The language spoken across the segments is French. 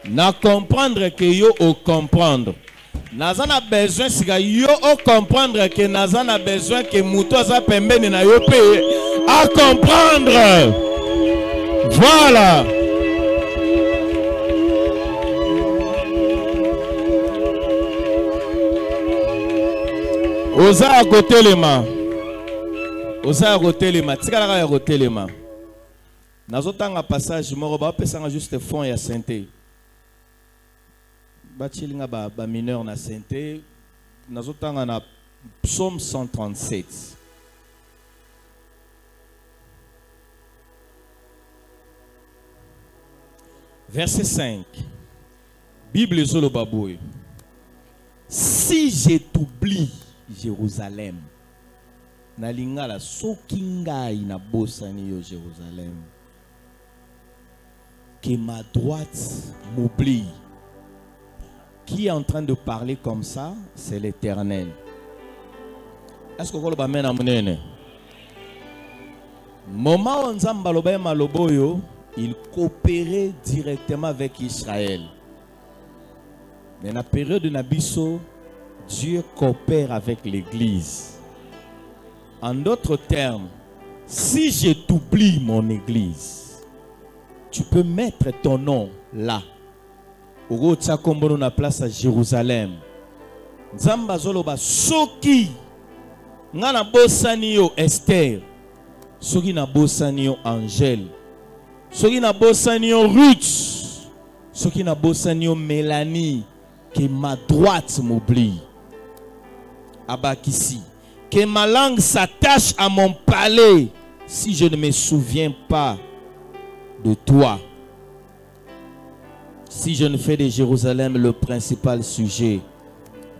Na comprendre que yo au comprendre. Nazana besoin si yo au comprendre que nazana besoin que muto za pembeni na yo pe à comprendre. Voilà. Oza à côté les mains. Oza à côté les mains. Tika la à côté les mains. Nazotanga passage moro ba pesanga juste fond ya santé. Bachilinga ba mineur na santé. Nazotanga na psaume 137. Verset 5. Bible zolo baboué. Si je t'oublie, Jérusalem, na lingala sokingai na bosani yo Jérusalem, que ma droite m'oublie. Qui est en train de parler comme ça? C'est l'Éternel. Est-ce que vous avez un moment? Moment où Nzamba loba maloboyo, il coopérait directement avec Israël. Dans la période de Nabiso, Dieu coopère avec l'Église. En d'autres termes, si je t'oublie mon Église, tu peux mettre ton nom là. Au Tchakombono na place à Jérusalem. Nzamba zoloba soki ngana bosani yo Esther, soki na bosani yo Angèle, soki na bosani yo Ruth, soki na bosani yo Mélanie, que ma droite m'oublie. Abakisi, que ma langue s'attache à mon palais si je ne me souviens pas de toi. Si je ne fais de Jérusalem le principal sujet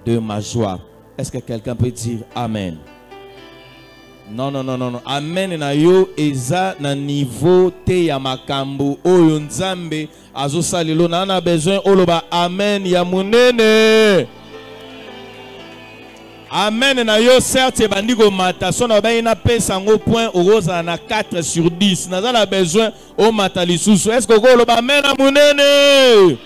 de ma joie. Est-ce que quelqu'un peut dire Amen? Non, non, non, non, non. Amen na yo eza na niveau te ya makambo oyo nzambe azosalelo na na besoin oloba Amen ya munene. Amen na yo certes bandigo mata sona ba ina pesa ngo point oza na 4 sur 10. Naza na besoin o mata lisusu. Est-ce que oloba Amen na munene?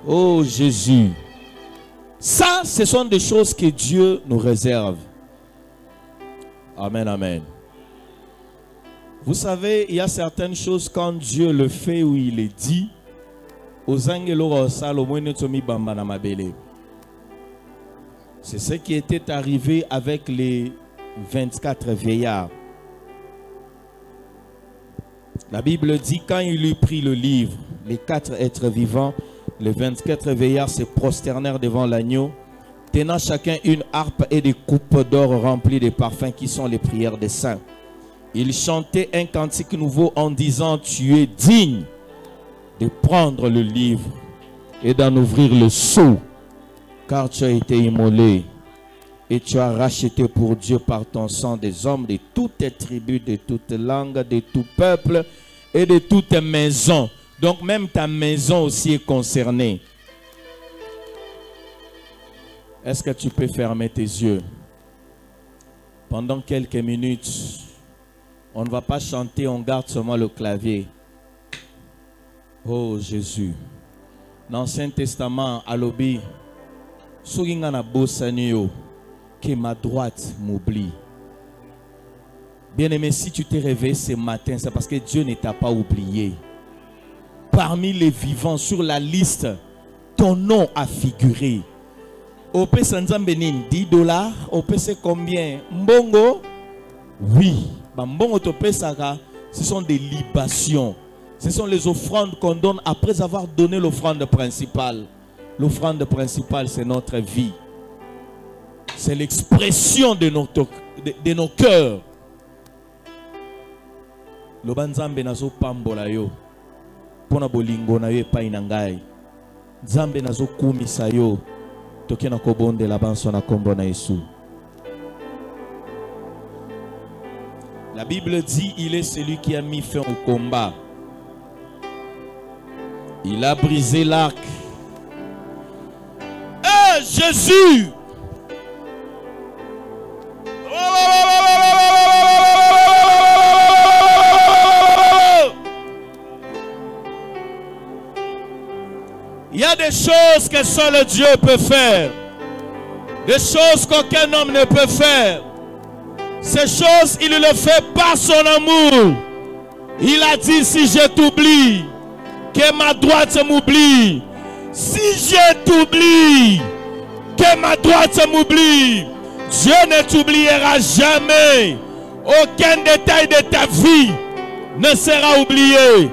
Oh Jésus. Ça, ce sont des choses que Dieu nous réserve. Amen, amen. Vous savez, il y a certaines choses quand Dieu le fait ou il le dit. C'est ce qui était arrivé avec les 24 vieillards. La Bible dit quand il eut pris le livre, les 4 êtres vivants, les 24 vieillards se prosternèrent devant l'agneau, tenant chacun une harpe et des coupes d'or remplies de parfums qui sont les prières des saints. Ils chantaient un cantique nouveau en disant: tu es digne de prendre le livre et d'en ouvrir le sceau, car tu as été immolé et tu as racheté pour Dieu par ton sang des hommes de toutes tes tribus, de toutes langues, de tout peuple et de toutes maisons. Donc même ta maison aussi est concernée. Est-ce que tu peux fermer tes yeux? Pendant quelques minutes, on ne va pas chanter, on garde seulement le clavier. Oh Jésus. Dans l'Ancien Testament, à l'obi, que ma droite m'oublie. Bien-aimé, si tu t'es réveillé ce matin, c'est parce que Dieu ne t'a pas oublié. Parmi les vivants sur la liste, ton nom a figuré. Au P$10, au P c'est combien? Mbongo? Oui. Mbongo ce sont des libations. Ce sont les offrandes qu'on donne après avoir donné l'offrande principale. L'offrande principale, c'est notre vie. C'est l'expression de nos cœurs. Le banzambe nazo pambola yo. Pona bolingo na yo epai na ngai. Nzambe nazo kumisa yo. Toke na kobonde la banso na kombo na Yesu. La Bible dit, il est celui qui a mis fin au combat. Il a brisé l'arc. Eh, Jésus! Il y a des choses que seul Dieu peut faire. Des choses qu'aucun homme ne peut faire. Ces choses, il le fait par son amour. Il a dit, si je t'oublie, que ma droite m'oublie. Si je t'oublie, que ma droite m'oublie. Dieu ne t'oubliera jamais. Aucun détail de ta vie ne sera oublié.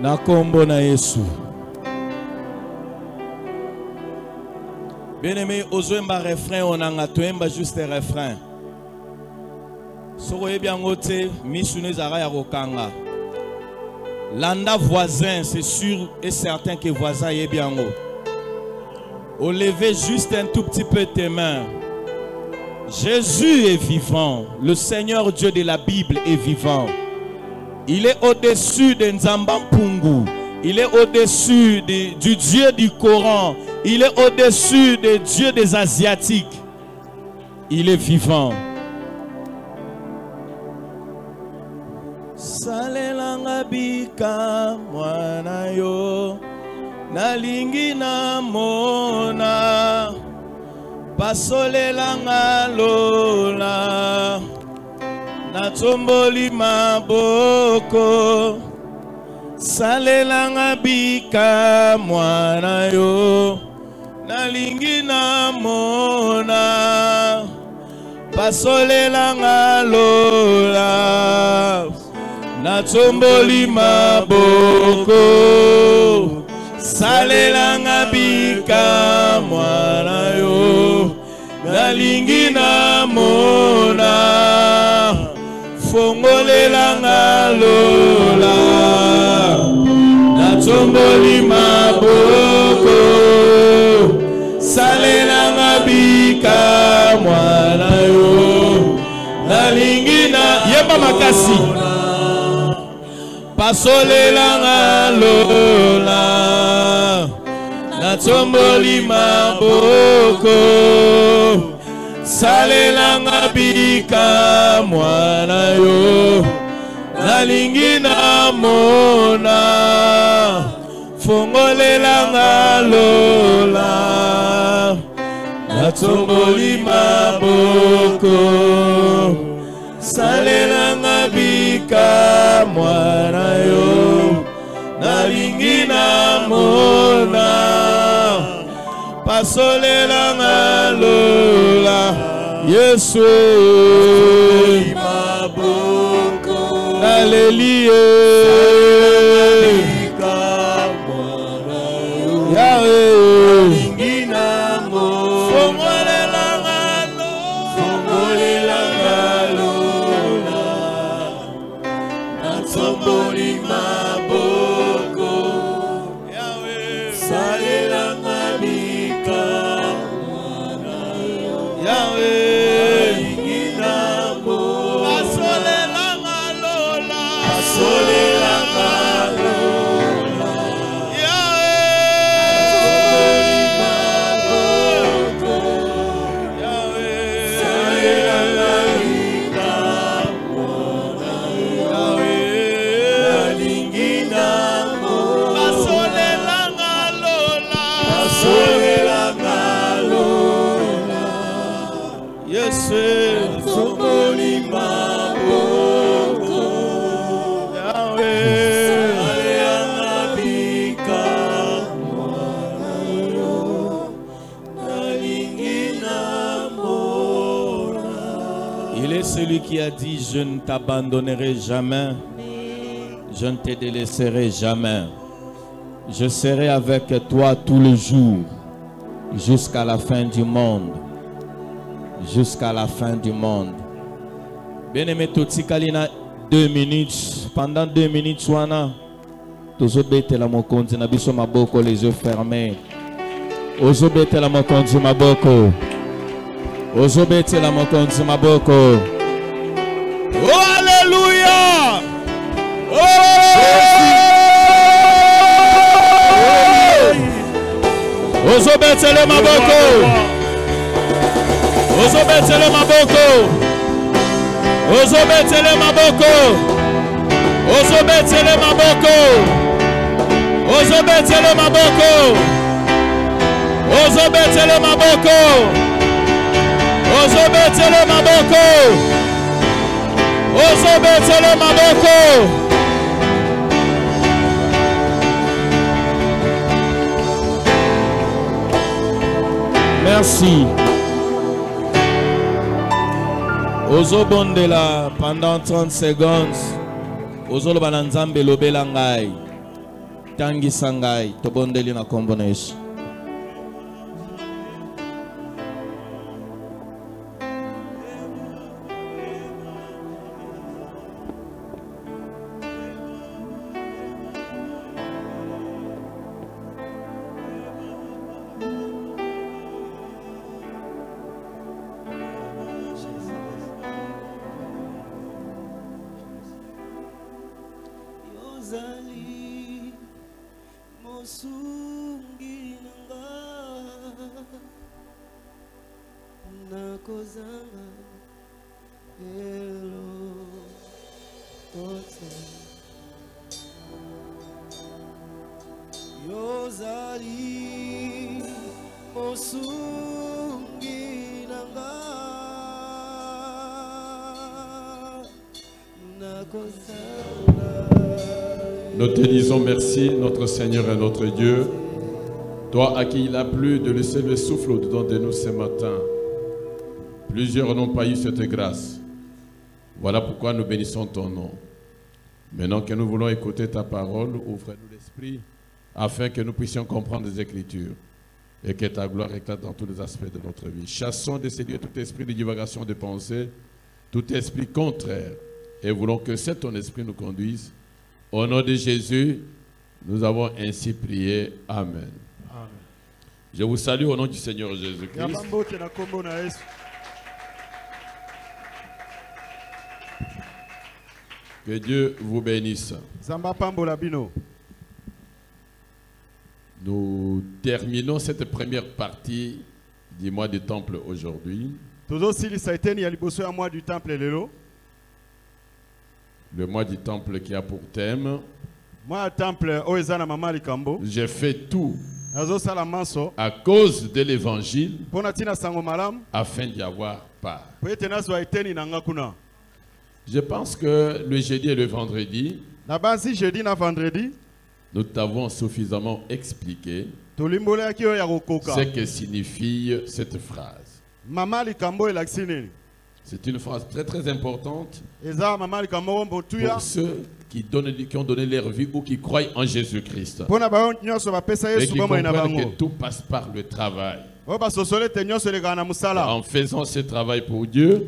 Na kombo na Yesu. Bien-aimé, ozoemba refrain, on a toemba juste refrain. Soko bien ngote, misune zara ya rokanga. Landa voisin, c'est sûr et certain que voisin est bien haut. Au lever juste un tout petit peu tes mains. Jésus est vivant. Le Seigneur Dieu de la Bible est vivant. Il est au-dessus de Nzamba Pungu. Il est au-dessus du Dieu du Coran. Il est au-dessus des dieux des Asiatiques. Il est vivant. Salelanga bika mwana yo nalingi na mona pasolelanga lola natomboli maboko salelanga bika mwana yo nalingi na mona pasolelanga lola natomboli maboko salelanga bika mwana yo nalingi na mona fongolelanga lola natomboli maboko salelanga bika mwana yo nalingi na yemba makasi pasolelanga lola natomboli maboko salelanga bika mwana yo nalingi na mona fongolelanga lola natomboli maboko salelanga bika mwana yo nalingi na mona pasolelanga lola Yesu maboko nalelie bika mwana yo Yahweh nalingi na mona fongolelanga lola natomboli maboko Yahweh salelanga bika mwana yo Yahweh ingina mo pasolelanga lola Yahweh maboko Yahweh salelanga bika mwana yo Il est celui qui a dit, je ne t'abandonnerai jamais, je ne te délaisserai jamais. Je serai avec toi tous les jours, jusqu'à la fin du monde. Jusqu'à la fin du monde. Bien-aimé, Totsikalina, 2 minutes. Pendant 2 minutes, Swana, Tozobete la mokonzi na biso maboko, les yeux fermés. Ozobete la mokonzi maboko. Ozobete la mokonzi maboko. Oh, alléluia! Oh! Ozobete le maboko. Ozobete le maboko. Ozobete le maboko. Ozobete le maboko. Ozobete le maboko. Ozobete le maboko. Ozobete le maboko. Ozobete le maboko. Merci. Ozobondela pendant 30 secondes. Ozoloba na nzambe lobela ngai. Tangisa ngai. Tobondeli na kombo na Yesu. Nous te disons merci, notre Seigneur et notre Dieu, toi à qui il a plu de laisser le souffle au-dedans de nous ce matin. Plusieurs n'ont pas eu cette grâce. Voilà pourquoi nous bénissons ton nom. Maintenant que nous voulons écouter ta parole, ouvre-nous l'esprit afin que nous puissions comprendre les Écritures et que ta gloire éclate dans tous les aspects de notre vie. Chassons de ces lieux tout esprit de divagation de pensée, tout esprit contraire, et voulons que c'est ton esprit nous conduise. Au nom de Jésus, nous avons ainsi prié. Amen. Amen. Je vous salue au nom du Seigneur Jésus-Christ. Que Dieu vous bénisse. Nous terminons cette première partie du mois du temple aujourd'hui. Le mois du temple qui a pour thème j'ai fait tout à cause de l'évangile afin d'y avoir part. Je pense que le jeudi et le vendredi, nous t'avons suffisamment expliqué ce que signifie cette phrase. C'est une phrase très très importante pour ceux qui ont donné leur vie ou qui croient en Jésus-Christ et qui comprennent que tout passe par le travail. En faisant ce travail pour Dieu,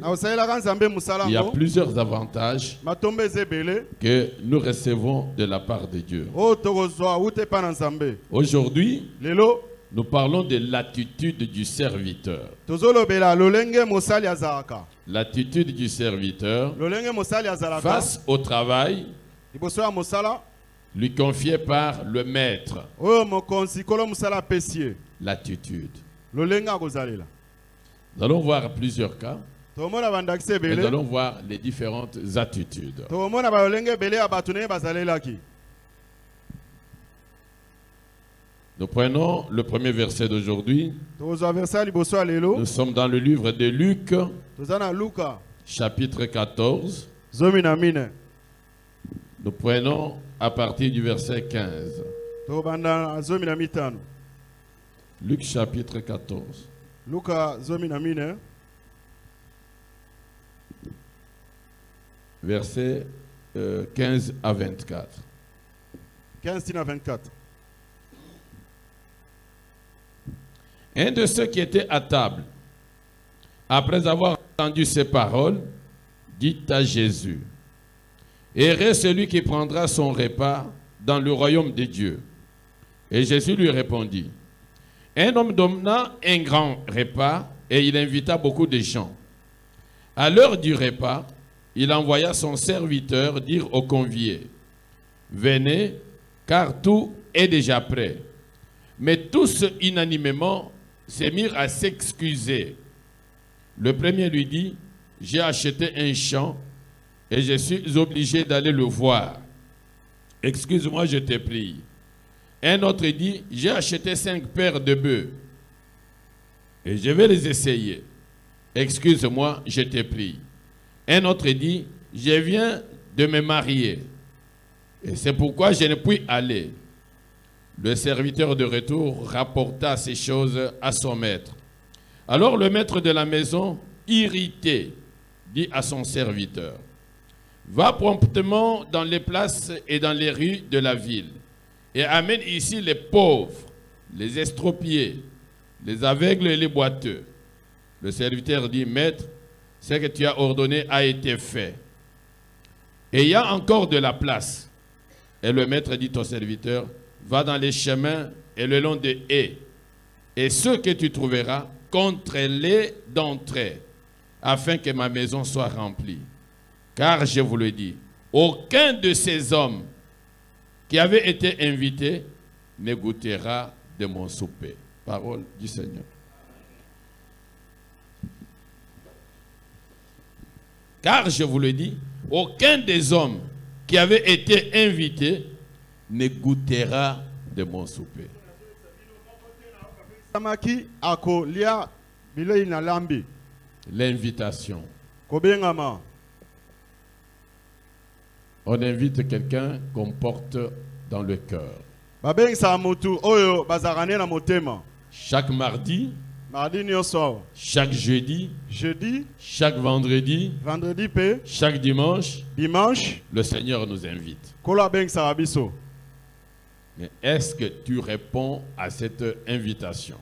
il y a plusieurs avantages que nous recevons de la part de Dieu. Aujourd'hui, nous parlons de l'attitude du serviteur. L'attitude du serviteur face au travail lui confié par le maître. L'attitude. Nous allons voir plusieurs cas. Nous allons voir les différentes attitudes. Nous prenons le premier verset d'aujourd'hui. Nous sommes dans le livre de Luc, chapitre 14. Nous prenons à partir du verset 15. Luc chapitre 14. Verset 15 à 24. 15 à 24. Un de ceux qui étaient à table, après avoir entendu ces paroles, dit à Jésus: Heureux celui qui prendra son repas dans le royaume de Dieu. Et Jésus lui répondit: Un homme donna un grand repas et il invita beaucoup de gens. À l'heure du repas, il envoya son serviteur dire aux conviés: Venez, car tout est déjà prêt. Mais tous unanimement se mirent à s'excuser. Le premier lui dit: J'ai acheté un champ et je suis obligé d'aller le voir. Excuse-moi, je te prie. Un autre dit: J'ai acheté 5 paires de bœufs et je vais les essayer. Excuse-moi, je te prie. Un autre dit: Je viens de me marier et c'est pourquoi je ne puis aller. Le serviteur de retour rapporta ces choses à son maître. Alors le maître de la maison, irrité, dit à son serviteur: Va promptement dans les places et dans les rues de la ville et amène ici les pauvres, les estropiés, les aveugles et les boiteux. Le serviteur dit: Maître, ce que tu as ordonné a été fait. Et il y a encore de la place. Et le maître dit au serviteur: Va dans les chemins et le long des haies, et ceux que tu trouveras, contre-les d'entrée, afin que ma maison soit remplie. Car je vous le dis, aucun de ces hommes qui avaient été invités ne goûtera de mon souper. Parole du Seigneur. Car je vous le dis, aucun des hommes qui avaient été invités ne goûtera de mon souper. L'invitation. On invite quelqu'un qu'on porte dans le cœur. Chaque mardi, chaque jeudi, chaque vendredi, chaque dimanche, le Seigneur nous invite. Mais est-ce que tu réponds à cette invitation?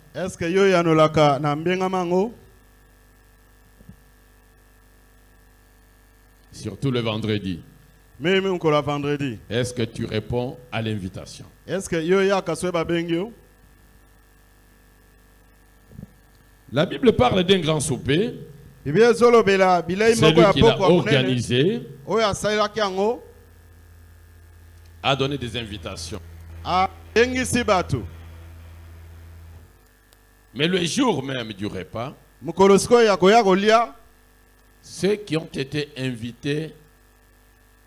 Surtout le vendredi. Est-ce que tu réponds à l'invitation? La Bible parle d'un grand souper. Celui qui l'a organisé a donné des invitations. Mais le jour même du repas, ceux qui ont été invités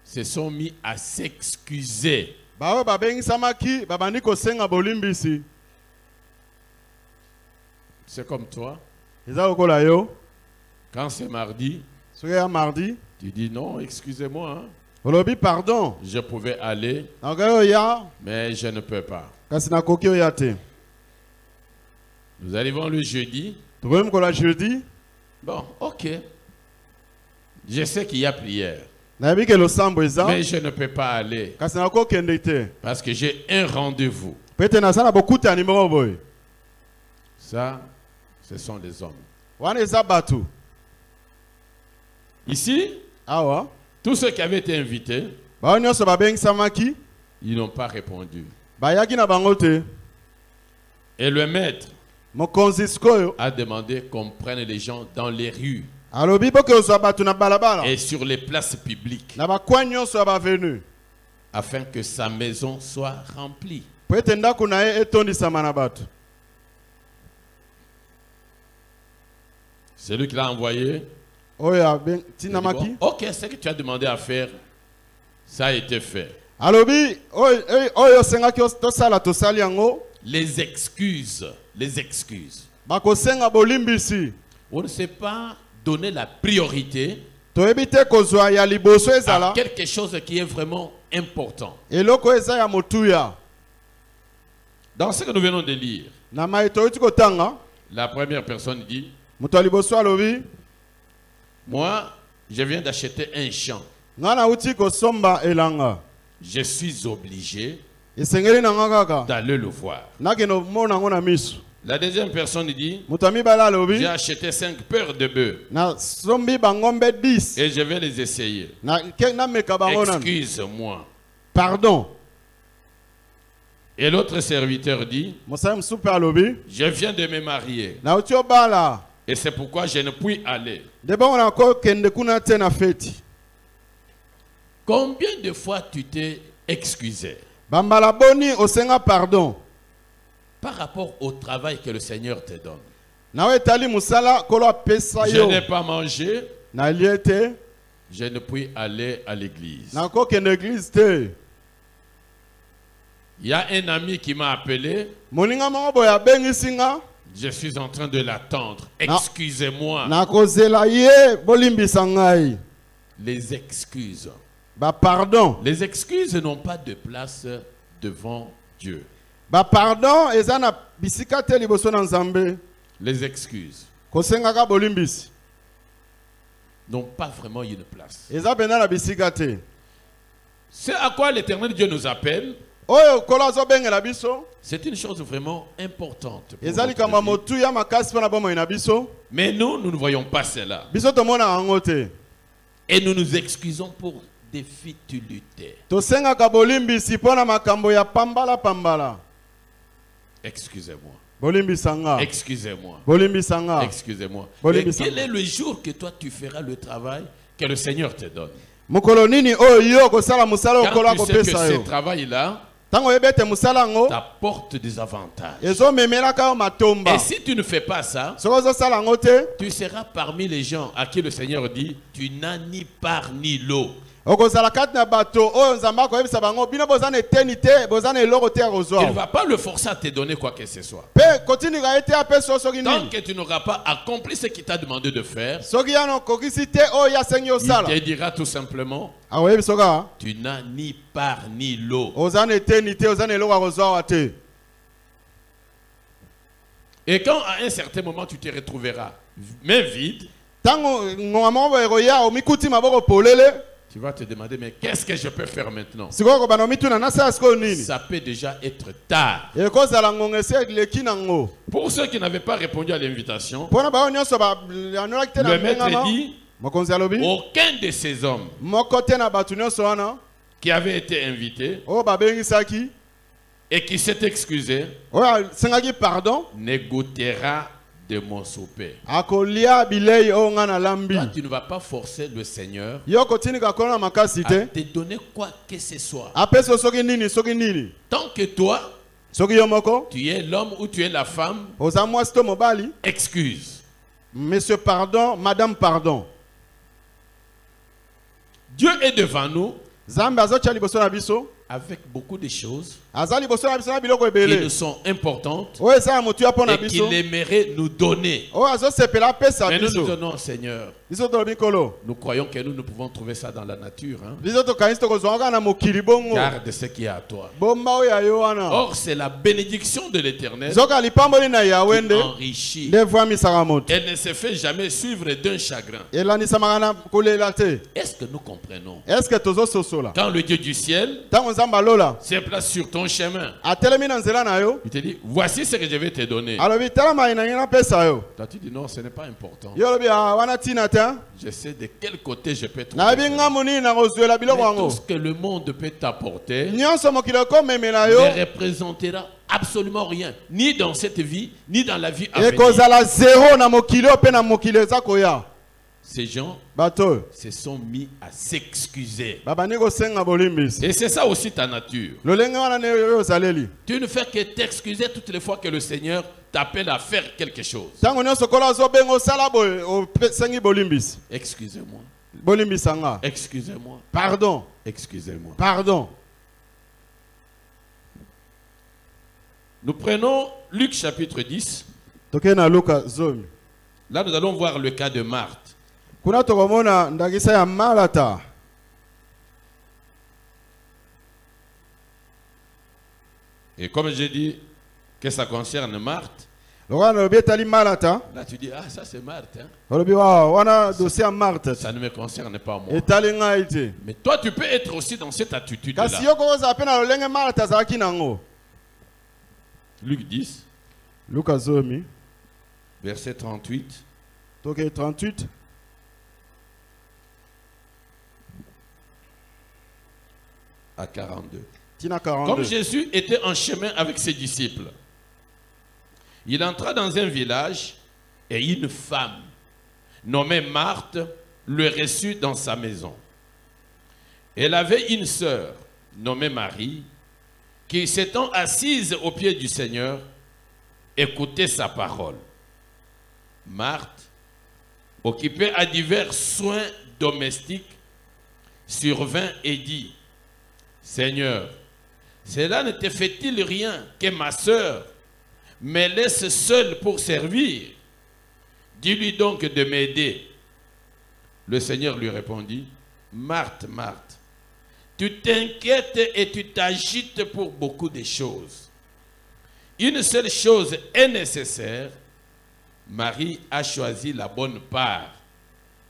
se sont mis à s'excuser. C'est comme toi. Quand c'est mardi, tu dis non, excusez-moi. Pardon. Je pouvais aller, mais je ne peux pas. Nous arrivons le jeudi. Bon, ok. Je sais qu'il y a prière. Mais je ne peux pas aller. Parce que j'ai un rendez-vous. Ça, ce sont les hommes. Ici, tous ceux qui avaient été invités, ils n'ont pas répondu. Et le maître a demandé qu'on prenne les gens dans les rues et sur les places publiques afin que sa maison soit remplie. C'est lui qui l'a envoyé. Dit, bon, ok, ce que tu as demandé à faire, ça a été fait. les excuses. Les excuses. bakosenga bolimbisi. On ne sait pas donner la priorité Toyebi te kozwa ya liboso à ezala. quelque chose qui est vraiment important. Eloko eza ya motuya. Dans ce que nous venons de lire, Na maito yuti kotanga. la première personne dit, Moto ya liboso alobi. moi, je viens d'acheter un champ. Ngana uti kosomba elanga. Je suis obligé Esengeli na nga kaka. d'aller le voir. Nakeno mona ngo na miso. La deuxième personne dit, Moto ya mibala alobi. j'ai acheté 5 paires de bœufs Na sombi bangombe 10. et je vais les essayer. Na meka bango nanu. Excuse-moi. Pardon. Et l'autre serviteur dit, Mosala msupe alobi. je viens de me marier Na uti obala. et c'est pourquoi je ne puis aller. De bon na ko kende kuna te na feti. Combien de fois tu t'es excusé Bambala boni osenga pardon. par rapport au travail que le Seigneur te donne? Na etali musala kolo apesa Je yo. n'ai pas mangé, Na liete. je ne puis aller à l'église. Na ko kende église te. Il y a un ami qui m'a appelé, Moninga moko boya bengisi nga. je suis en train de l'attendre. Excusez-moi. Na kozela ye bolimbisa ngai. Les excuses. Ba pardon. Les excuses n'ont pas de place devant Dieu. Ba pardon eza na bisika te liboso na Nzambe. Les excuses Kosenga ka bolimbisi. n'ont pas vraiment une place. Eza bena na bisika te. C'est à quoi l'Éternel Dieu nous appelle. Oyo kolo zo bengela biso. C'est une chose vraiment importante. pour Eza notre likamba vie. motu ya makasi pona bomo ina biso. Mais nous ne voyons pas cela. Biso to mona yango te. Et nous nous excusons pour des futilités. Tosenga ka bolimbisi pona makambo ya pambala pambala. Excusez-moi. Bolimbisa nga. Excusez-moi. Bolimbisa nga. Excusez-moi. Bon, Et les quel bisangles. est le jour que toi tu feras le travail que le Seigneur te donne? Mukolo nini oyo yo kosala musala okolo Quand tu sais que akopesa ce yo. travail-là Tango yebete musala ngo t'apporte des avantages. ezo memelaka yo matomba. Et si tu ne fais pas ça, Soko ozosala ngo te tu seras parmi les gens à qui le Seigneur dit, tu n'as ni part ni lot. okozala kati na bato oyo Nzambe akoyebisa bango bino bozana eteni te bozana eloko te ya Il ne kozwa. va pas le forcer à te donner quoi que ce soit. Pe kotindika ye te apesa soki Tant nini. que tu n'auras pas accompli ce qu'il t'a demandé de faire, Soki yano okokisi te oyo asengi il osala. te dira tout simplement, Akoyebi soka tu n'as ni part ni lot. ozana eteni te ozana eloko ya kozwa wa te. Et quand à un certain moment tu te retrouveras main vide, Tango ngonga moko boye koya omikuti maboko polele. tu vas te demander, mais qu'est-ce que je peux faire maintenant? Sikoyo kobana omituna nasala sikoyo nini. Ça peut déjà être tard. Ekozala ngonga esi eleki nango. Pour ceux qui n'avaient pas répondu à l'invitation, Mpona bayo nyonso bayanolaki te na le maître mbengama. dit, Mokonzi alobi aucun de ces hommes moko te na bato nyonso wana qui avaient été invités oyo babengisaki et qui s'est excusé oyo asengaki pardon ne goûtera de mon souper. akolia bilei oyo nga nalambi. Toi, tu ne vas pas forcer le Seigneur Yo kotindika kolo na makasi à te te donner quoi que ce soit. apesa soki nini soki nini. Tant que toi, Soki yo moko tu es l'homme ou tu es la femme, oza mwasi to mobali, excuse. monsieur pardon, madame pardon. Dieu est devant nous Nzambe azotia liboso na biso avec beaucoup de choses aza liboso na biso na biloko qui ebele nous sont importantes oyo eza ya motu ya mpo na et qu'il biso aimerait nous donner. oyo azosepela apesa Mais nous nous biso. donnons, Seigneur, Biso tolobi nkolo nous croyons que nous pouvons trouver ça dans la nature. Hein? biso tokanisi tokozwanga kaka na mokili bongo Garde ce qui est à toi. bomba oyo ya yo wana. Or, c'est la bénédiction de l'Éternel Zoka lipamboli na yawe qui nde enrichit. nde evwamisaka moto Elle ne se fait jamais suivre d'un chagrin. elandisamaka na kolela te. Est-ce que nous comprenons? Eske tozososola Quand le Dieu du ciel ntango nzambe alola se place sur ton chemin, atelemi na nzela na yo il te dit, voici ce que je vais te donner. alobi tala mai na ngai napesa yo Toi, tu dis, non, ce n'est pas important. yo olobi wana ntina te Je sais de quel côté je peux trouver. nayebi ngambu nini na kozwela biloko Mais yango tout ce que le monde peut t'apporter nyonso mokili ekomemela yo ne représentera absolument rien, ni dans cette vie, ni dans la vie à venir. ekozala zero na mokili oyo mpe na mokili eza koya. Ces gens Bato oyo se sont mis à s'excuser. babandi kosenga bolimbisi Et c'est ça aussi ta nature. lolenge wana nde oyo ozaleli. Tu ne fais que t'excuser toutes les fois que le Seigneur t'appelle à faire quelque chose. ntango nyonso kola ozobenga osala boye osengi bolimbisi. Excusez-moi. Bolimbisa nga. Excusez-moi. Pardon. Excusez-moi. Pardon. Nous prenons Luc chapitre 10. Tokee na Luka zomi. Là, nous allons voir le cas de Marthe. Kuna tokomona ndakisa ya Malata. Et comme j'ai dit que ça concerne Marthe, Malata. là tu dis, ah ça c'est Marthe. Hein? Ça ne me concerne pas moi. Mais toi tu peux être aussi dans cette attitude-là. Luc 10, verset 38. 38. À 42. 42. Comme Jésus était en chemin avec ses disciples, il entra dans un village et une femme nommée Marthe le reçut dans sa maison. Elle avait une sœur nommée Marie qui, s'étant assise aux pieds du Seigneur, écoutait sa parole. Marthe, occupée à divers soins domestiques, survint et dit, « Seigneur, cela ne te fait-il rien que ma sœur me laisse seule pour servir? Dis-lui donc de m'aider. » Le Seigneur lui répondit, « Marthe, Marthe, tu t'inquiètes et tu t'agites pour beaucoup de choses. Une seule chose est nécessaire. Marie a choisi la bonne part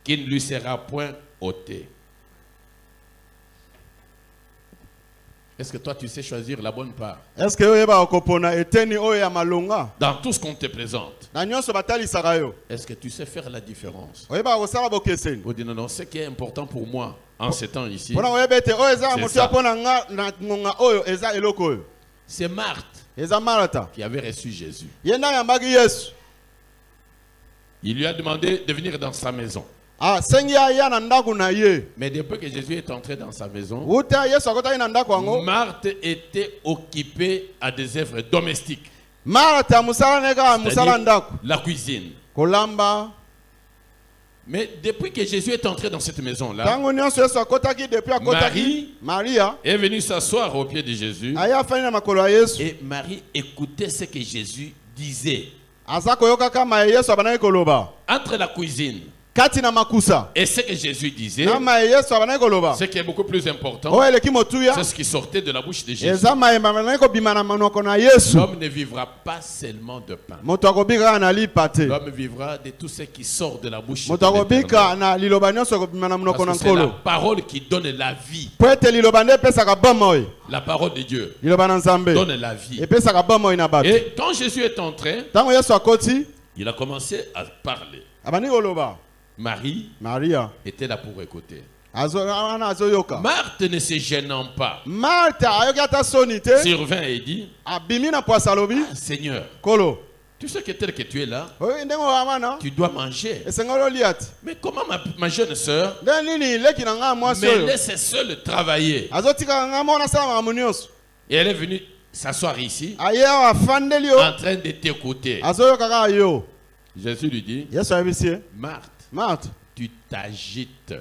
qui ne lui sera point ôtée. » Est-ce que toi tu sais choisir la bonne part? Est-ce que dans tout ce qu'on te présente, est-ce que tu sais faire la différence? Vous dites non, ce qui est important pour moi en ce temps ici, c'est Marthe qui avait reçu Jésus. Il lui a demandé de venir dans sa maison. Mais depuis que Jésus est entré dans sa maison, Marthe était occupée à des œuvres domestiques. La cuisine. Mais depuis que Jésus est entré dans cette maison-là, Marie est venue s'asseoir au pied de Jésus. Et Marie écoutait ce que Jésus disait. Entre la cuisine et ce que Jésus disait, ce qui est beaucoup plus important, c'est ce qui sortait de la bouche de Jésus. L'homme ne vivra pas seulement de pain. L'homme vivra de tout ce qui sort de la bouche de l'Éternel. Parce que c'est la parole qui donne la vie. La parole de Dieu donne la vie. Et quand Jésus est entré, il a commencé à parler. Marie était là pour écouter. Marthe, ne se gênant pas, survint et dit, ah, Seigneur, tu sais que tel que tu es là, tu dois manger. Mais comment ma jeune sœur me laisse seule travailler? Et elle est venue s'asseoir ici en train de t'écouter. Jésus lui dit, Marthe, tu t'agites.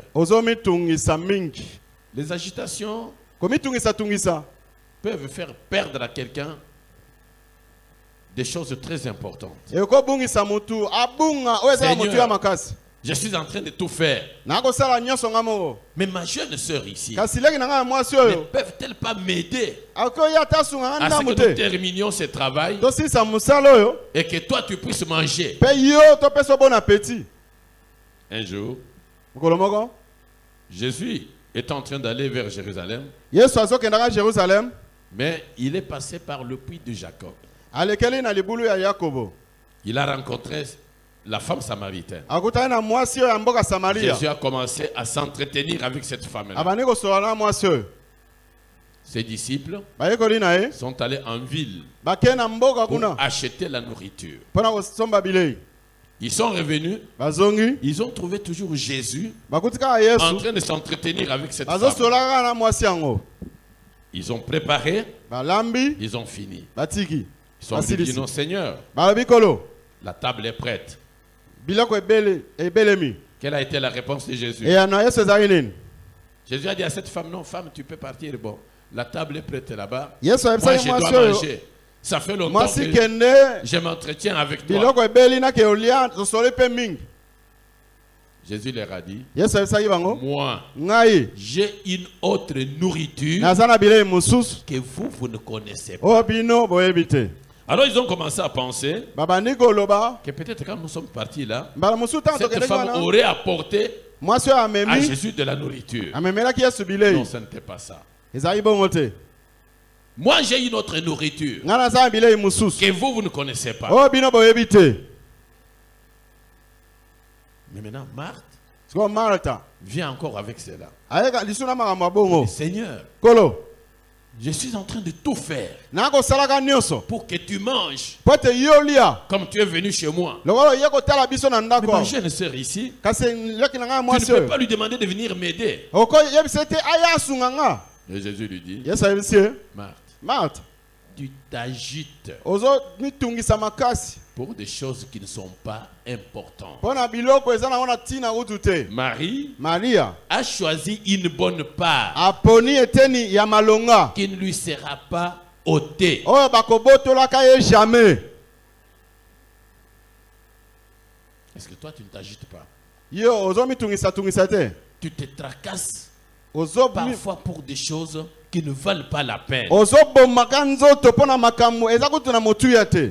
Les agitations peuvent faire perdre à quelqu'un des choses très importantes. Seigneur, je suis en train de tout faire. Mais ma jeune sœur ici ne peuvent-elles pas m'aider à ce que nous terminions ce travail et que toi tu puisses manger? Un jour, Jésus est en train d'aller vers Jérusalem, mais il est passé par le puits de Jacob. Il a rencontré la femme samaritaine. Jésus a commencé à s'entretenir avec cette femme-là. Ses disciples sont allés en ville pour acheter la nourriture. Ils sont revenus, ils ont trouvé toujours Jésus en train de s'entretenir avec cette femme. Ils ont préparé, ils ont fini. Ils sont dit non Seigneur, la table est prête. Quelle a été la réponse de Jésus? Jésus a dit à cette femme, non femme tu peux partir, bon, la table est prête là-bas, moi je dois manger. Ça fait longtemps mwasi que kende je m'entretiens avec toi. biloko ebeli na ke olia tosole pe mingi. Jésus leur a dit, Yesu abisaki bango moi, ngai j'ai une autre nourriture naza na bilei mosusu que vous ne connaissez pas. oyo bino boyebi te. Alors ils ont commencé à penser Babandi koloba que peut-être quand nous sommes partis là, mbala mosusu ntango cette tokendeki femme wana aurait apporté mwasi oyo à amemi Jésus de la nourriture. amemelaki Yesu bilei. Non, ce n'était pas ça. Ezalaki bongo te. Moi, j'ai une autre nourriture Ngai naza na bilei mosusu que vous ne connaissez pas. oyo bino boyebi te. Mais maintenant, Marthe sikoyo Marta vient encore avec cela. ayeka lisu na makambo ya bongo. Seigneur, Kolo je suis en train de tout faire nakosalaka nyonso pour que tu manges po ete yo lia comme tu es venu chez moi. lokola oye kotala biso na Mais ndako ma awa. jeune sœur ici, Kasi leki na ngai tu mwasi ne peux oyo pas lui demander de venir m'aider. okoyebisa ete aya asunga nga. Et Jésus lui dit, Yesu ayebisi ye Marthe, Marta tu t'agites ozomitungisa makasi pour des choses qui ne sont pas importantes. mpo na biloko eza nango na ntina kutu te. Marie Maria a choisi une bonne part aponi eteni ya malonga qui ne lui sera pas ôtée. oyo bakobotolaka ye jamais. Est-ce que toi tu ne t'agites pas? Yo ozomitungisa te Tu te tracasses ozo parfois pour des choses qui ne valent pas la peine. ozobomaka nzoto mpo na makambo eza kutu na motuya te.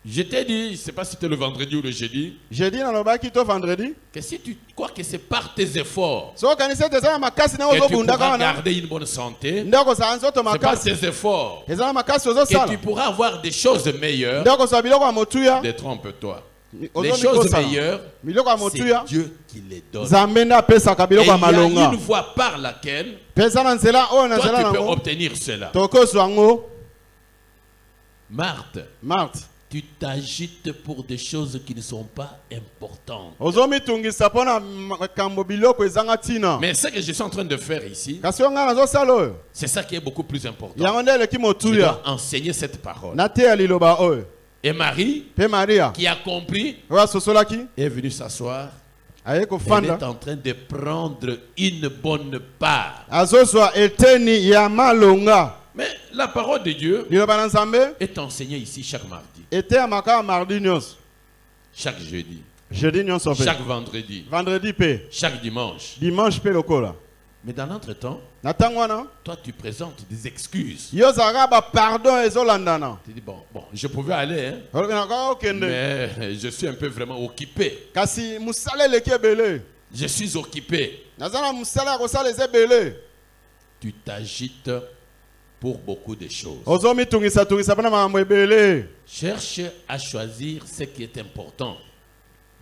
Je t'ai dit, je ne sais pas si c'était le vendredi ou le jeudi, jeudi nalobaki to vendredi que si tu crois que c'est par tes efforts so okanisi ete eza na makasi na que tu ozobundaka pourras wana garder une bonne santé, nde okozala nzoto c'est par makasi tes efforts eza na makasi que ozosala tu pourras avoir des choses meilleures. nde okozala biloko ya motuya Détrompe-toi. Les ozomikosala. choses meilleures, biloko ya c'est motuya Dieu qui les donne. nzambe nde apesaka Et biloko il ya y a malonga une voie par laquelle mpe eza na nzela oyo na toi nzela tu peux nango obtenir cela. tokozwa yango. Marthe, Marthe tu t'agites pour des choses qui ne sont pas importantes. ozomitungisa mpo na makambo biloko ezanga ntina. Mais ce que je suis en train de faire ici, kasi oyo ngai nazosala oyo c'est ça qui est beaucoup plus important. yango nde eleki Je motuya dois enseigner cette parole. nateya liloba oyo. Et Marie, mpe Maria qui a compris, oyo asosolaki est venue s'asseoir. aye Elle kofanda est en train de prendre une bonne part. azozwa eteni ya malonga. Mais la parole de Dieu liloba na nzambe est enseignée ici chaque mardi, eteyamaka ya mardi nyonso, chaque jeudi, jeudi nyonso mpe, chaque vendredi, vendredi mpe, chaque dimanche. dimanche mpe lokola. Mais dans l'entretemps, Na ntango wana toi tu présentes des excuses. yo ozalaka bapardon ezolandana. Tu dis, bon, je pouvais aller, hein, olobina kaka okende mais je suis un peu vraiment occupé. kasi mosala eleki ebele, Je suis occupé. naza na mosala ya kosala eza ebele. Tu t'agites pour beaucoup de choses. ozomitungisa mpona makambo ebele. Cherche à choisir ce qui est important